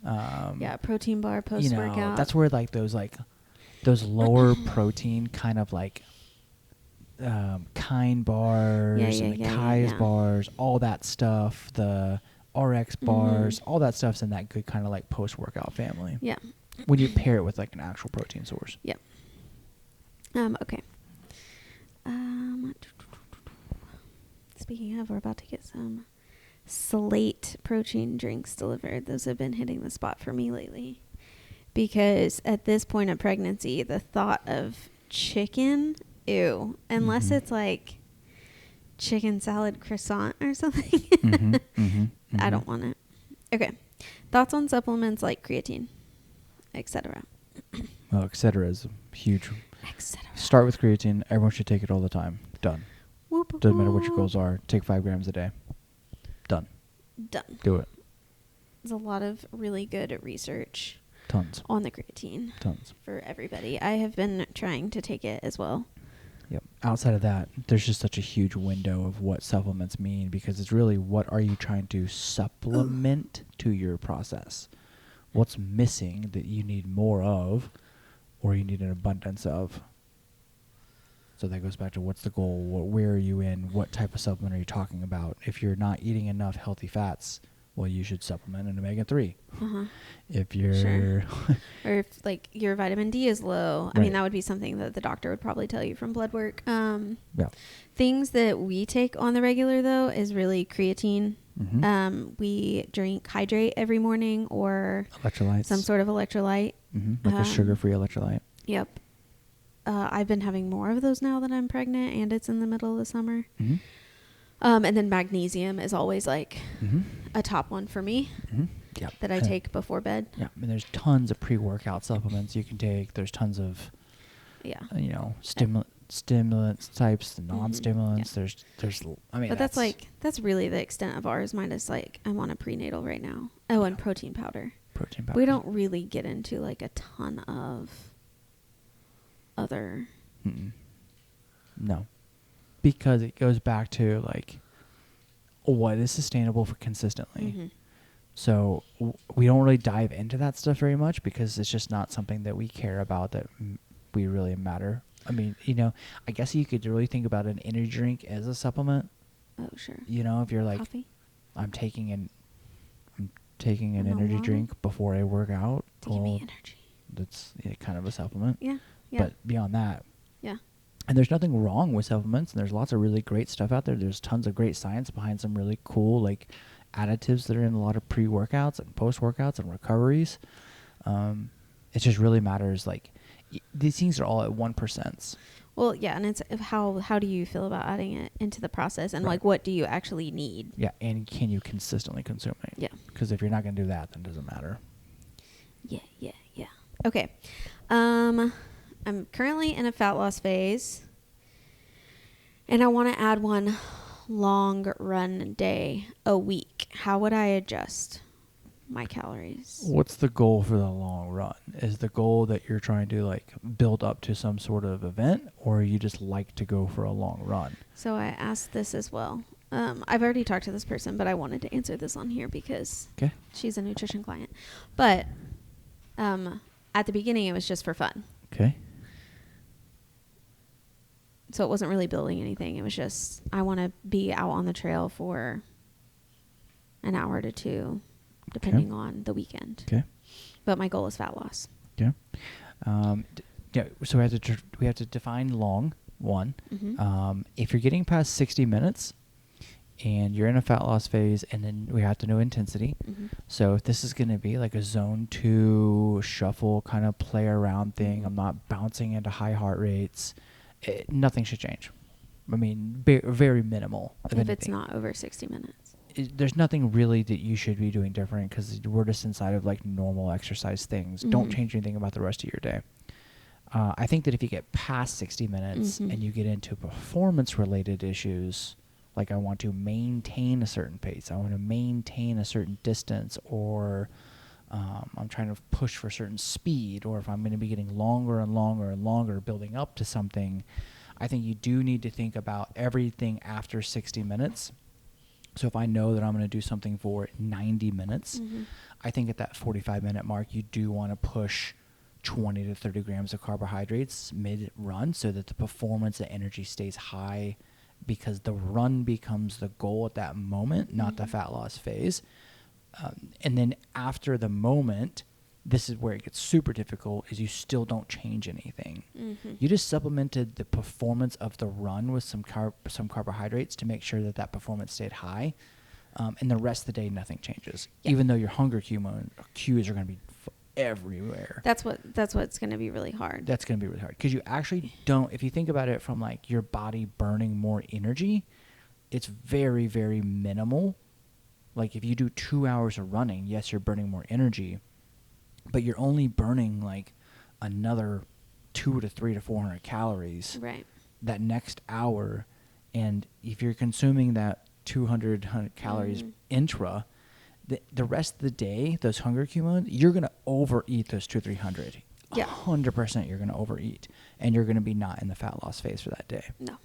[SPEAKER 3] Yeah, protein bar post
[SPEAKER 1] You know,
[SPEAKER 3] workout.
[SPEAKER 1] that's where like those lower protein kind of like Kind bars and the Kai's bars, all that stuff, the RX bars, all that stuff's in that good kind of like post workout family.
[SPEAKER 3] Yeah.
[SPEAKER 1] When you pair it with like an actual protein source.
[SPEAKER 3] Yep. Okay. Speaking of, we're about to get some Slate protein drinks delivered. Those have been hitting the spot for me lately. Because at this point of pregnancy, the thought of chicken, ew. Unless it's like chicken salad croissant or something. I don't want it. Okay. Thoughts on supplements like creatine, etc.
[SPEAKER 1] Well, etc. is huge.
[SPEAKER 3] Etc.
[SPEAKER 1] Start with creatine. Everyone should take it all the time. Done.
[SPEAKER 3] Whoop,
[SPEAKER 1] Doesn't matter what your
[SPEAKER 3] whoop.
[SPEAKER 1] goals are. Take 5 grams a day. Done.
[SPEAKER 3] Done.
[SPEAKER 1] Do it.
[SPEAKER 3] There's a lot of really good research
[SPEAKER 1] Tons.
[SPEAKER 3] on the creatine
[SPEAKER 1] Tons.
[SPEAKER 3] for everybody. I have been trying to take it as well.
[SPEAKER 1] Yep. Outside of that, there's just such a huge window of what supplements mean, because it's really what are you trying to supplement to your process? What's missing that you need more of or you need an abundance of? So that goes back to what's the goal? Where are you in? What type of supplement are you talking about? If you're not eating enough healthy fats, well, you should supplement an omega-3. If you're...
[SPEAKER 3] Sure. Or if like your vitamin D is low, I mean,
[SPEAKER 1] Right.
[SPEAKER 3] that would be something that the doctor would probably tell you from blood work.
[SPEAKER 1] Yeah.
[SPEAKER 3] Things that we take on the regular though is really creatine.
[SPEAKER 1] Mm-hmm.
[SPEAKER 3] We hydrate every morning or
[SPEAKER 1] Electrolytes.
[SPEAKER 3] some sort of electrolyte.
[SPEAKER 1] Like a sugar-free electrolyte.
[SPEAKER 3] Yep. I've been having more of those now that I'm pregnant and it's in the middle of the summer.
[SPEAKER 1] Mm-hmm.
[SPEAKER 3] And then magnesium is always like
[SPEAKER 1] Mm-hmm.
[SPEAKER 3] a top one for me
[SPEAKER 1] Yep.
[SPEAKER 3] that I take before bed.
[SPEAKER 1] Yeah, and there's tons of pre-workout supplements you can take. There's tons of,
[SPEAKER 3] Yeah.
[SPEAKER 1] stimulants types, and non-stimulants.
[SPEAKER 3] Yeah.
[SPEAKER 1] There's. I mean,
[SPEAKER 3] But that's really the extent of ours. Mine is like, I'm on a prenatal right now. Oh, and protein powder.
[SPEAKER 1] protein powder.
[SPEAKER 3] We don't really get into like a ton of other.
[SPEAKER 1] No, because it goes back to like what is sustainable for consistently. So we don't really dive into that stuff very much because it's just not something that we care about, that we really matter. I mean, I guess you could really think about an energy drink as a supplement.
[SPEAKER 3] Oh, sure.
[SPEAKER 1] If you're like,
[SPEAKER 3] Coffee
[SPEAKER 1] I'm taking an energy
[SPEAKER 3] Marijuana?
[SPEAKER 1] drink before I work out.
[SPEAKER 3] to give me energy.
[SPEAKER 1] That's kind of a supplement.
[SPEAKER 3] Yeah. Yeah.
[SPEAKER 1] But beyond that,
[SPEAKER 3] yeah.
[SPEAKER 1] and there's nothing wrong with supplements, and there's lots of really great stuff out there. There's tons of great science behind some really cool like additives that are in a lot of pre-workouts and post-workouts and recoveries. It just really matters. Like these things are all at 1%.
[SPEAKER 3] Well, yeah, and it's how do you feel about adding it into the process, and
[SPEAKER 2] Right.
[SPEAKER 3] like what do you actually need?
[SPEAKER 2] Yeah, and can you consistently consume it?
[SPEAKER 3] Yeah.
[SPEAKER 2] Because if you're not going to do that, then it doesn't matter.
[SPEAKER 3] Yeah. Okay. I'm currently in a fat loss phase, and I want to add one long run day a week. How would I adjust my calories?
[SPEAKER 2] What's the goal for the long run? Is the goal that you're trying to like build up to some sort of event, or you just like to go for a long run?
[SPEAKER 3] So I asked this as well. I've already talked to this person, but I wanted to answer this on here because
[SPEAKER 2] Okay.
[SPEAKER 3] she's a nutrition client. But at the beginning, it was just for fun.
[SPEAKER 2] Okay.
[SPEAKER 3] So it wasn't really building anything. It was just, I want to be out on the trail for an hour to two, depending on the weekend.
[SPEAKER 2] Okay.
[SPEAKER 3] But my goal is fat loss.
[SPEAKER 2] Okay. Yeah. So we have to define long. One.
[SPEAKER 3] Mm-hmm.
[SPEAKER 2] If you're getting past 60 minutes, and you're in a fat loss phase, and then we have to know intensity.
[SPEAKER 3] Mm-hmm.
[SPEAKER 2] So if this is going to be like a zone 2 shuffle kind of play around thing, I'm not bouncing into high heart rates. Nothing should change. I mean, very minimal.
[SPEAKER 3] If it's not over 60 minutes.
[SPEAKER 2] There's nothing really that you should be doing different because we're just inside of like normal exercise things. Don't change anything about the rest of your day. I think that if you get past 60 minutes and you get into performance related issues, like I want to maintain a certain pace, I want to maintain a certain distance, or I'm trying to push for a certain speed, or if I'm going to be getting longer and longer and longer building up to something, I think you do need to think about everything after 60 minutes. So if I know that I'm going to do something for 90 minutes, I think at that 45-minute mark, you do want to push 20 to 30 grams of carbohydrates mid-run so that the performance and energy stays high, because the run becomes the goal at that moment, not the fat loss phase. And then after the moment, this is where it gets super difficult, is you still don't change anything. You just supplemented the performance of the run with some carbohydrates to make sure that that performance stayed high. And the rest of the day, nothing changes, even though your hunger cues are going to be everywhere.
[SPEAKER 3] That's what's going to be really hard.
[SPEAKER 2] That's going to be really hard because you actually don't, if you think about it from like your body burning more energy, it's very, very minimal. Like if you do 2 hours of running, yes, you're burning more energy, but you're only burning like another 200 to 300 to 400 calories that next hour. And if you're consuming that 200 calories intra, the rest of the day, those hunger cues, you're going to overeat those 200-300.
[SPEAKER 3] Yeah.
[SPEAKER 2] 100% you're going to overeat, and you're going to be not in the fat loss phase for that day.
[SPEAKER 3] No.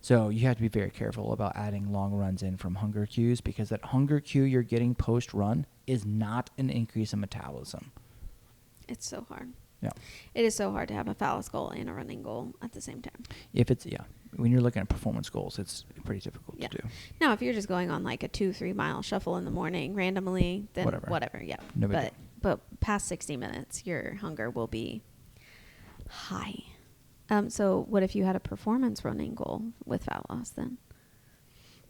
[SPEAKER 2] So you have to be very careful about adding long runs in from hunger cues, because that hunger cue you're getting post-run is not an increase in metabolism.
[SPEAKER 3] It's so hard.
[SPEAKER 2] Yeah.
[SPEAKER 3] It is so hard to have a fat loss goal and a running goal at the same time.
[SPEAKER 2] If it's, when you're looking at performance goals, it's pretty difficult to do.
[SPEAKER 3] Now, if you're just going on like a 2-3 mile shuffle in the morning randomly, then whatever. Yeah.
[SPEAKER 2] No big deal.
[SPEAKER 3] But past 60 minutes, your hunger will be high. So what if you had a performance running goal with fat loss then?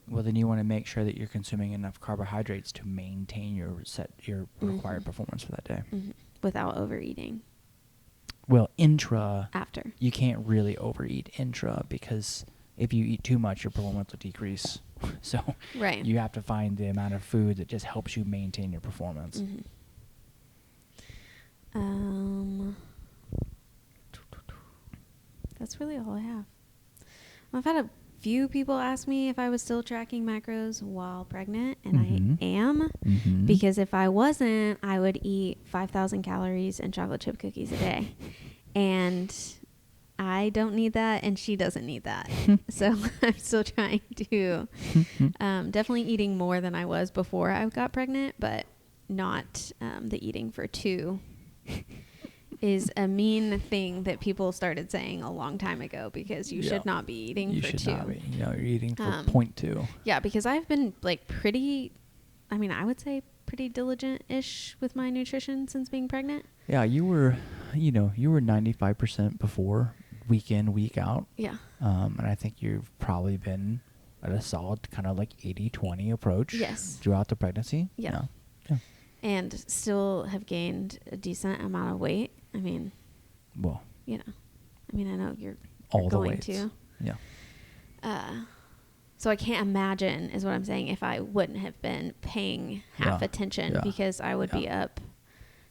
[SPEAKER 2] Well, then you want to make sure that you're consuming enough carbohydrates to maintain your required performance for that day.
[SPEAKER 3] Without overeating.
[SPEAKER 2] Well, intra.
[SPEAKER 3] After.
[SPEAKER 2] You can't really overeat intra, because if you eat too much, your performance will decrease. So you have to find the amount of food that just helps you maintain your performance.
[SPEAKER 3] That's really all I have. I've had a few people ask me if I was still tracking macros while pregnant, and I am, because if I wasn't, I would eat 5,000 calories and chocolate chip cookies a day, and I don't need that, and she doesn't need that. So I'm still trying to definitely eating more than I was before I got pregnant, but not the eating for two is a mean thing that people started saying a long time ago, because you should not be eating for two. You should not be. You're eating for
[SPEAKER 2] 0.2.
[SPEAKER 3] Yeah, because I've been like I would say pretty diligent-ish with my nutrition since being pregnant.
[SPEAKER 2] Yeah, you were 95% before, week in, week out.
[SPEAKER 3] Yeah.
[SPEAKER 2] And I think you've probably been at a solid kind of like 80-20 approach.
[SPEAKER 3] Yes.
[SPEAKER 2] Throughout the pregnancy.
[SPEAKER 3] Yeah. And still have gained a decent amount of weight. I mean,
[SPEAKER 2] well,
[SPEAKER 3] I know you're
[SPEAKER 1] all the
[SPEAKER 3] going
[SPEAKER 1] weights.
[SPEAKER 3] to.
[SPEAKER 1] Yeah.
[SPEAKER 3] So I can't imagine, is what I'm saying, if I wouldn't have been paying half
[SPEAKER 1] Yeah.
[SPEAKER 3] attention
[SPEAKER 1] Yeah.
[SPEAKER 3] because I would be
[SPEAKER 1] Yeah.
[SPEAKER 3] up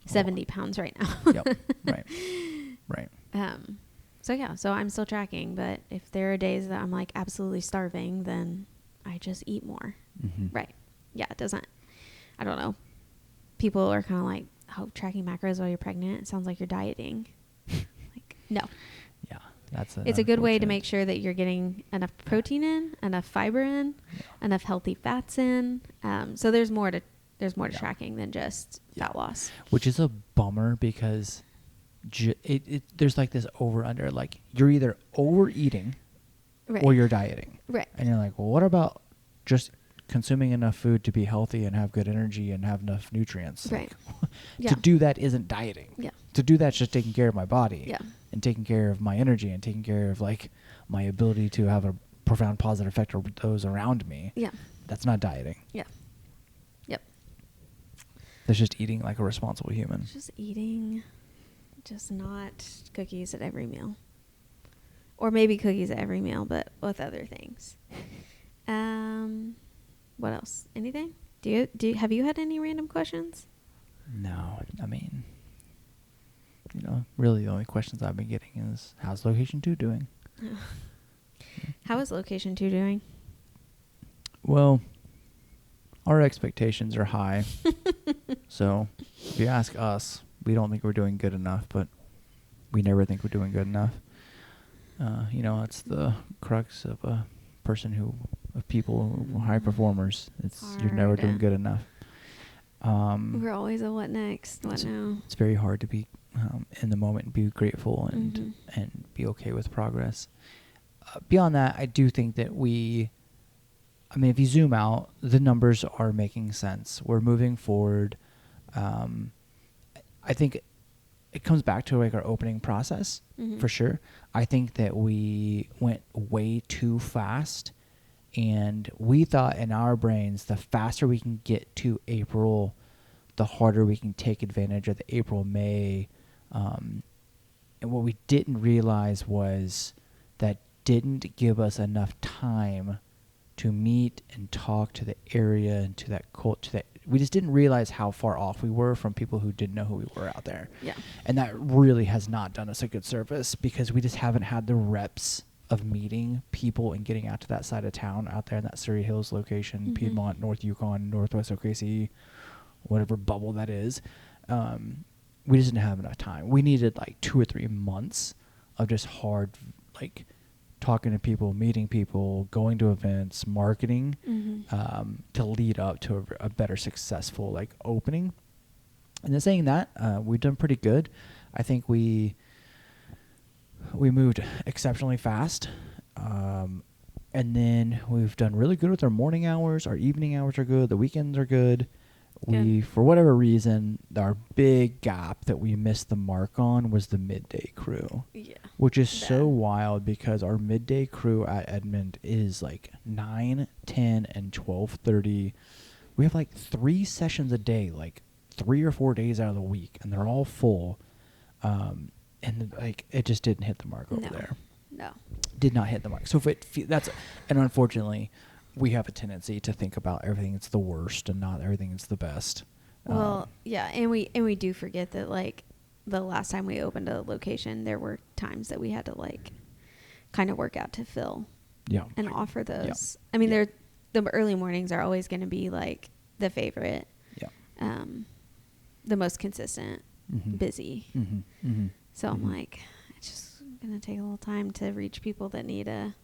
[SPEAKER 3] 70 pounds right now.
[SPEAKER 1] Yep. Right. Right.
[SPEAKER 3] So I'm still tracking, but if there are days that I'm like absolutely starving, then I just eat more.
[SPEAKER 1] Mm-hmm.
[SPEAKER 3] Right. Yeah, it doesn't, I don't know. People are kind of like, oh, tracking macros while you're pregnant, it sounds like you're dieting. Like, no.
[SPEAKER 1] Yeah. That's
[SPEAKER 3] It's a good way to
[SPEAKER 1] unfortunate-
[SPEAKER 3] make sure that you're getting enough protein in, enough fiber in,
[SPEAKER 1] Yeah.
[SPEAKER 3] enough healthy fats in. So there's more to
[SPEAKER 1] Yeah.
[SPEAKER 3] tracking than just
[SPEAKER 1] Yeah.
[SPEAKER 3] fat loss.
[SPEAKER 1] Which is a bummer because there's like this over under, like you're either overeating
[SPEAKER 3] Right.
[SPEAKER 1] or you're dieting.
[SPEAKER 3] Right.
[SPEAKER 1] And you're like, well, what about just consuming enough food to be healthy and have good energy and have enough nutrients?
[SPEAKER 3] Right.
[SPEAKER 1] Like,
[SPEAKER 3] Yeah.
[SPEAKER 1] To do that isn't dieting.
[SPEAKER 3] Yeah.
[SPEAKER 1] To do that's just taking care of my body.
[SPEAKER 3] Yeah.
[SPEAKER 1] And taking care of my energy and taking care of like my ability to have a profound positive effect on those around me.
[SPEAKER 3] Yeah.
[SPEAKER 1] That's not dieting.
[SPEAKER 3] Yeah. Yep.
[SPEAKER 1] That's just eating like a responsible human.
[SPEAKER 3] Just eating, just not cookies at every meal. Or maybe cookies at every meal, but with other things. What else? Anything? Have you had any random questions?
[SPEAKER 1] No, I mean, really the only questions I've been getting is, how's location 2 doing?
[SPEAKER 3] How is location 2 doing?
[SPEAKER 1] Well, our expectations are high. So if you ask us, we don't think we're doing good enough, but we never think we're doing good enough. It's the crux of people, high performers. You're never
[SPEAKER 3] Hard.
[SPEAKER 1] doing good enough.
[SPEAKER 3] We're always a what next? What now?
[SPEAKER 1] It's very hard to be in the moment and be grateful and
[SPEAKER 3] Mhm.
[SPEAKER 1] and be okay with progress. Beyond that, I do think that if you zoom out, the numbers are making sense. We're moving forward. I think it comes back to like our opening process
[SPEAKER 3] Mhm.
[SPEAKER 1] for sure. I think that we went way too fast, and we thought in our brains the faster we can get to April, the harder we can take advantage of the April, May. And what we didn't realize was that didn't give us enough time to meet and talk to the area and to that we just didn't realize how far off we were from people who didn't know who we were out there.
[SPEAKER 3] Yeah.
[SPEAKER 1] And that really has not done us a good service because we just haven't had the reps of meeting people and getting out to that side of town out there in that Surrey Hills location,
[SPEAKER 3] Mhm.
[SPEAKER 1] Piedmont, North Yukon, Northwest OKC, whatever bubble that is. We just didn't have enough time. We needed like 2 or 3 months of just hard, like talking to people, meeting people, going to events, marketing,
[SPEAKER 3] Mhm.
[SPEAKER 1] to lead up to a better successful like opening. And then saying that, we've done pretty good. I think we moved exceptionally fast. And then we've done really good with our morning hours. Our evening hours are good. The weekends are good. We,
[SPEAKER 3] Good.
[SPEAKER 1] for whatever reason, our big gap that we missed the mark on was the midday crew.
[SPEAKER 3] Yeah.
[SPEAKER 1] Which is so
[SPEAKER 3] Bad.
[SPEAKER 1] wild because our midday crew at Edmond is like 9, 10, and 12:30. We have like 3 sessions a day, like 3 or 4 days out of the week, and they're all full. And like it just didn't hit the mark over
[SPEAKER 3] No.
[SPEAKER 1] there.
[SPEAKER 3] No.
[SPEAKER 1] Did not hit the mark. So and unfortunately, we have a tendency to think about everything that's the worst and not everything that's the best.
[SPEAKER 3] Well, yeah, and we do forget that like the last time we opened a location, there were times that we had to like kind of work out to fill
[SPEAKER 1] Yeah.
[SPEAKER 3] and offer those.
[SPEAKER 1] Yeah.
[SPEAKER 3] I mean,
[SPEAKER 1] Yeah.
[SPEAKER 3] the early mornings are always going to be like the favorite,
[SPEAKER 1] Yeah.
[SPEAKER 3] the most consistent,
[SPEAKER 1] Mhm.
[SPEAKER 3] busy.
[SPEAKER 1] Mm-hmm. Mm-hmm.
[SPEAKER 3] So I'm like, it's just going to take a little time to reach people that need a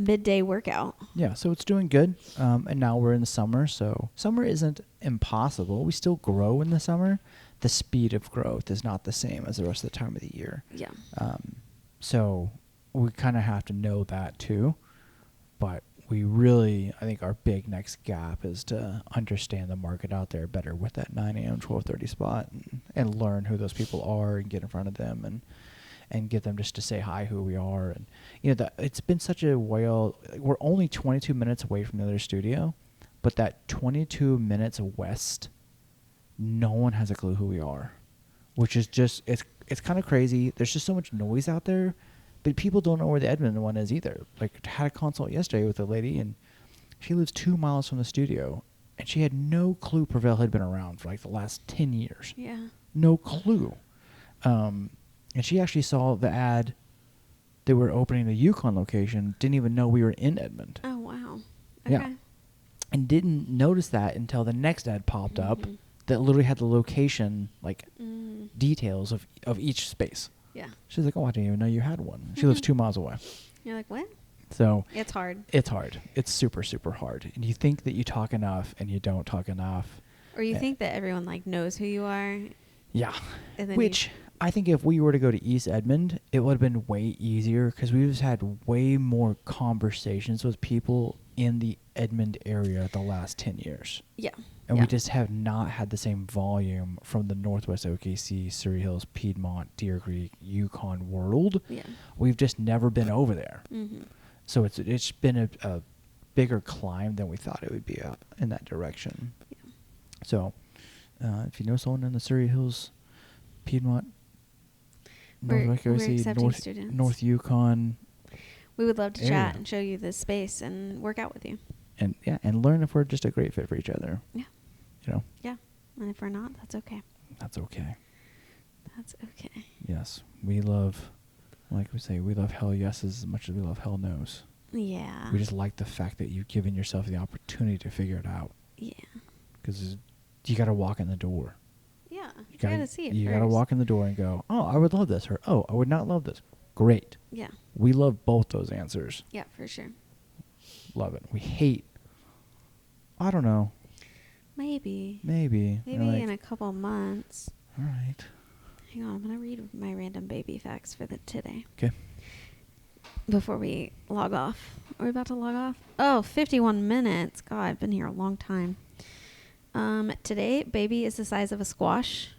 [SPEAKER 3] midday workout.
[SPEAKER 1] Yeah, so it's doing good. And now we're in the summer, so summer isn't impossible. We still grow in the summer. The speed of growth is not the same as the rest of the time of the year.
[SPEAKER 3] Yeah.
[SPEAKER 1] So we kind of have to know that too. But we really, I think our big next gap is to understand the market out there better with that 9 a.m., 12:30 spot and learn who those people are and get in front of them and get them just to say hi, who we are. And, it's been such a while. We're only 22 minutes away from the other studio, but that 22 minutes west, no one has a clue who we are, which is just, it's kind of crazy. There's just so much noise out there But people don't know where the Edmonton one is either. Like, had a consult yesterday with a lady, and she lives 2 miles from the studio, and she had no clue Prevail had been around for like the last 10 years.
[SPEAKER 3] Yeah.
[SPEAKER 1] No clue. And she actually saw the ad that we're opening the Yukon location, didn't even know we were in Edmond.
[SPEAKER 3] Oh, wow.
[SPEAKER 1] Yeah.
[SPEAKER 3] Okay.
[SPEAKER 1] And didn't notice that until the next ad popped up
[SPEAKER 3] Mhm.
[SPEAKER 1] that literally had the location, like,
[SPEAKER 3] Mm.
[SPEAKER 1] details of each space.
[SPEAKER 3] Yeah.
[SPEAKER 1] She's like, oh, I didn't even know you had one. She lives
[SPEAKER 3] Mhm.
[SPEAKER 1] 2 miles away.
[SPEAKER 3] You're like, what?
[SPEAKER 1] So
[SPEAKER 3] It's hard.
[SPEAKER 1] it's hard. It's super, super hard. And you think that you talk enough and you don't talk enough.
[SPEAKER 3] Or you
[SPEAKER 1] Yeah.
[SPEAKER 3] think that everyone like knows who you are.
[SPEAKER 1] Yeah.
[SPEAKER 3] And then
[SPEAKER 1] Which I think if we were to go to East Edmond, it would have been way easier because we just had way more conversations with people in the Edmond area the last 10 years.
[SPEAKER 3] Yeah.
[SPEAKER 1] And
[SPEAKER 3] Yeah.
[SPEAKER 1] we just have not had the same volume from the Northwest OKC, Surrey Hills, Piedmont, Deer Creek, Yukon world.
[SPEAKER 3] Yeah.
[SPEAKER 1] We've just never been over there.
[SPEAKER 3] Mm-hmm.
[SPEAKER 1] So it's been a bigger climb than we thought it would be in that direction.
[SPEAKER 3] Yeah.
[SPEAKER 1] So if you know someone in the Surrey Hills, Piedmont,
[SPEAKER 3] We're
[SPEAKER 1] Northwest OKC,
[SPEAKER 3] accepting students.
[SPEAKER 1] North Yukon,
[SPEAKER 3] We would love to
[SPEAKER 1] area.
[SPEAKER 3] chat and show you this space and work out with you.
[SPEAKER 1] and learn if we're just a great fit for each other.
[SPEAKER 3] Yeah.
[SPEAKER 1] You know,
[SPEAKER 3] Yeah. And if we're not, that's okay.
[SPEAKER 1] that's okay.
[SPEAKER 3] That's okay.
[SPEAKER 1] Yes, we love, like we say, we love hell yeses as much as we love hell nos.
[SPEAKER 3] Yeah.
[SPEAKER 1] We just like the fact that you've given yourself the opportunity to figure it out.
[SPEAKER 3] Yeah.
[SPEAKER 1] Because you got to walk in the door.
[SPEAKER 3] Yeah. You gotta see it
[SPEAKER 1] You
[SPEAKER 3] first.
[SPEAKER 1] got to walk in the door and go, oh, I would love this, or oh, I would not love this. Great.
[SPEAKER 3] Yeah.
[SPEAKER 1] We love both those answers.
[SPEAKER 3] Yeah, for sure.
[SPEAKER 1] Love it. We hate, I don't know,
[SPEAKER 3] Maybe.
[SPEAKER 1] maybe.
[SPEAKER 3] Maybe
[SPEAKER 1] Like,
[SPEAKER 3] in a couple months.
[SPEAKER 1] all right.
[SPEAKER 3] Hang on, I'm gonna read my random baby facts for today.
[SPEAKER 1] Okay.
[SPEAKER 3] Before we log off. Are we about to log off? Oh, 51 minutes. God, I've been here a long time. Today, baby is the size of a squash.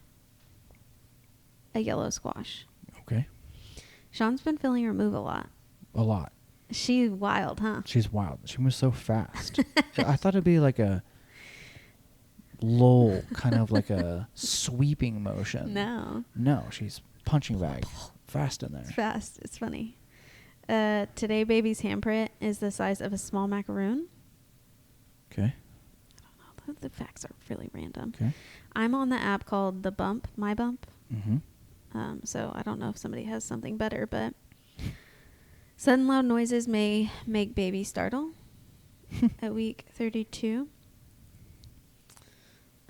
[SPEAKER 3] A yellow squash.
[SPEAKER 1] Okay.
[SPEAKER 3] Sean's been feeling her move a lot.
[SPEAKER 1] A lot.
[SPEAKER 3] She's wild, huh?
[SPEAKER 1] She's wild. She moves so fast. I thought it'd be like a lull, kind of like a sweeping motion.
[SPEAKER 3] No.
[SPEAKER 1] No, she's punching bag fast in there.
[SPEAKER 3] It's fast. It's funny. Today, baby's handprint is the size of a small macaroon.
[SPEAKER 1] Okay.
[SPEAKER 3] The facts are really random.
[SPEAKER 1] Okay.
[SPEAKER 3] I'm on the app called The Bump, My Bump.
[SPEAKER 1] Mm-hmm.
[SPEAKER 3] So I don't know if somebody has something better, but sudden loud noises may make baby startle at week 32.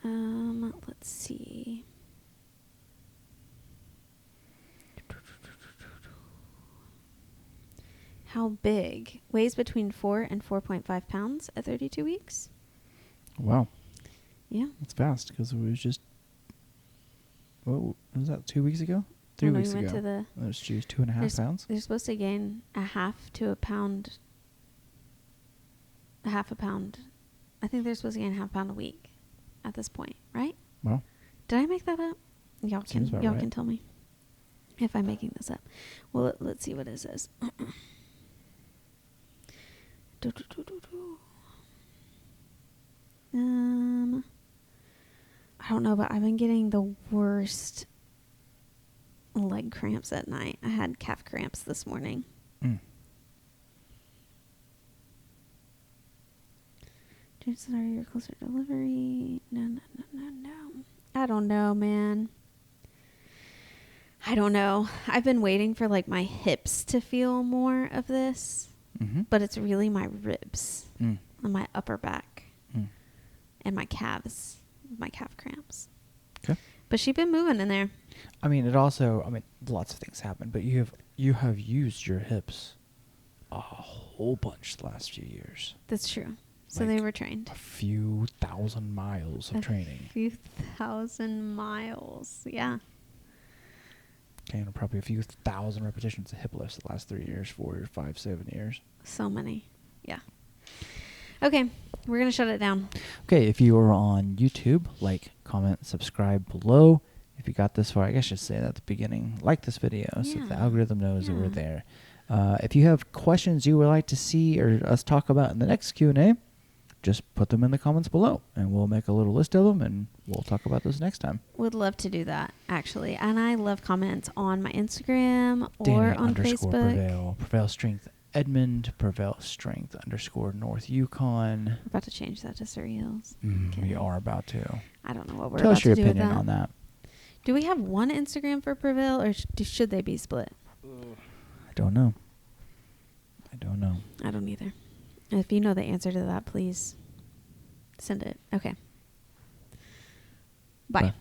[SPEAKER 3] Let's see. How big? Weighs between 4 and 4.5 pounds at 32 weeks.
[SPEAKER 1] Wow.
[SPEAKER 3] Yeah.
[SPEAKER 1] That's fast because it was just, what was that, 2 weeks ago? 3
[SPEAKER 3] When we
[SPEAKER 1] weeks
[SPEAKER 3] went
[SPEAKER 1] ago.
[SPEAKER 3] to the-
[SPEAKER 1] She was 2.5 pounds?
[SPEAKER 3] They're supposed to gain a half to a pound. A half a pound. I think they're supposed to gain a half pound a week at this point, right?
[SPEAKER 1] Well,
[SPEAKER 3] Did I make that up? Y'all
[SPEAKER 1] Seems about
[SPEAKER 3] y'all
[SPEAKER 1] right.
[SPEAKER 3] can tell me if I'm making this up. Well, let's see what it says. I don't know, but I've been getting the worst leg cramps at night. I had calf cramps this morning. Chances are you're closer to delivery. No. I don't know, man. I don't know. I've been waiting for like my hips to feel more of this,
[SPEAKER 1] Mm-hmm.
[SPEAKER 3] but it's really my ribs
[SPEAKER 1] Mm.
[SPEAKER 3] and my upper back
[SPEAKER 1] Mm.
[SPEAKER 3] and my calves, my calf cramps.
[SPEAKER 1] Okay.
[SPEAKER 3] But she's been moving in there.
[SPEAKER 1] I mean, it also, lots of things happen, but you have used your hips a whole bunch the last few years.
[SPEAKER 3] That's true. So
[SPEAKER 1] Like
[SPEAKER 3] they were trained.
[SPEAKER 1] A few thousand miles of training.
[SPEAKER 3] A few thousand miles. Yeah.
[SPEAKER 1] Okay, and probably a few thousand repetitions of hip lifts the last 3 years, 4 or 5, 7 years.
[SPEAKER 3] So many. Yeah. Okay. We're going to shut it down.
[SPEAKER 1] Okay, if you are on YouTube, like, comment, subscribe below. If you got this far, I guess I should say that at the beginning. Like this video so the
[SPEAKER 3] Yeah.
[SPEAKER 1] algorithm knows that
[SPEAKER 3] Yeah.
[SPEAKER 1] we're there. If you have questions you would like to see or us talk about in the next Q&A, just put them in the comments below, and we'll make a little list of them, and we'll talk about those next time.
[SPEAKER 3] Would love to do that, actually. And I love comments on my Instagram or
[SPEAKER 1] Danny
[SPEAKER 3] on Facebook.
[SPEAKER 1] Prevail. Prevail Strength Edmond. Prevail Strength _ North Yukon.
[SPEAKER 3] We're about to change that to Surrey Hills.
[SPEAKER 1] We are about to.
[SPEAKER 3] I don't know what we're
[SPEAKER 1] Tell
[SPEAKER 3] about
[SPEAKER 1] us your
[SPEAKER 3] to do with
[SPEAKER 1] opinion
[SPEAKER 3] that.
[SPEAKER 1] on that.
[SPEAKER 3] Do we have one Instagram for Prevail, or should they be split?
[SPEAKER 1] I don't know.
[SPEAKER 3] I don't either. If you know the answer to that, please send it. Okay. Bye.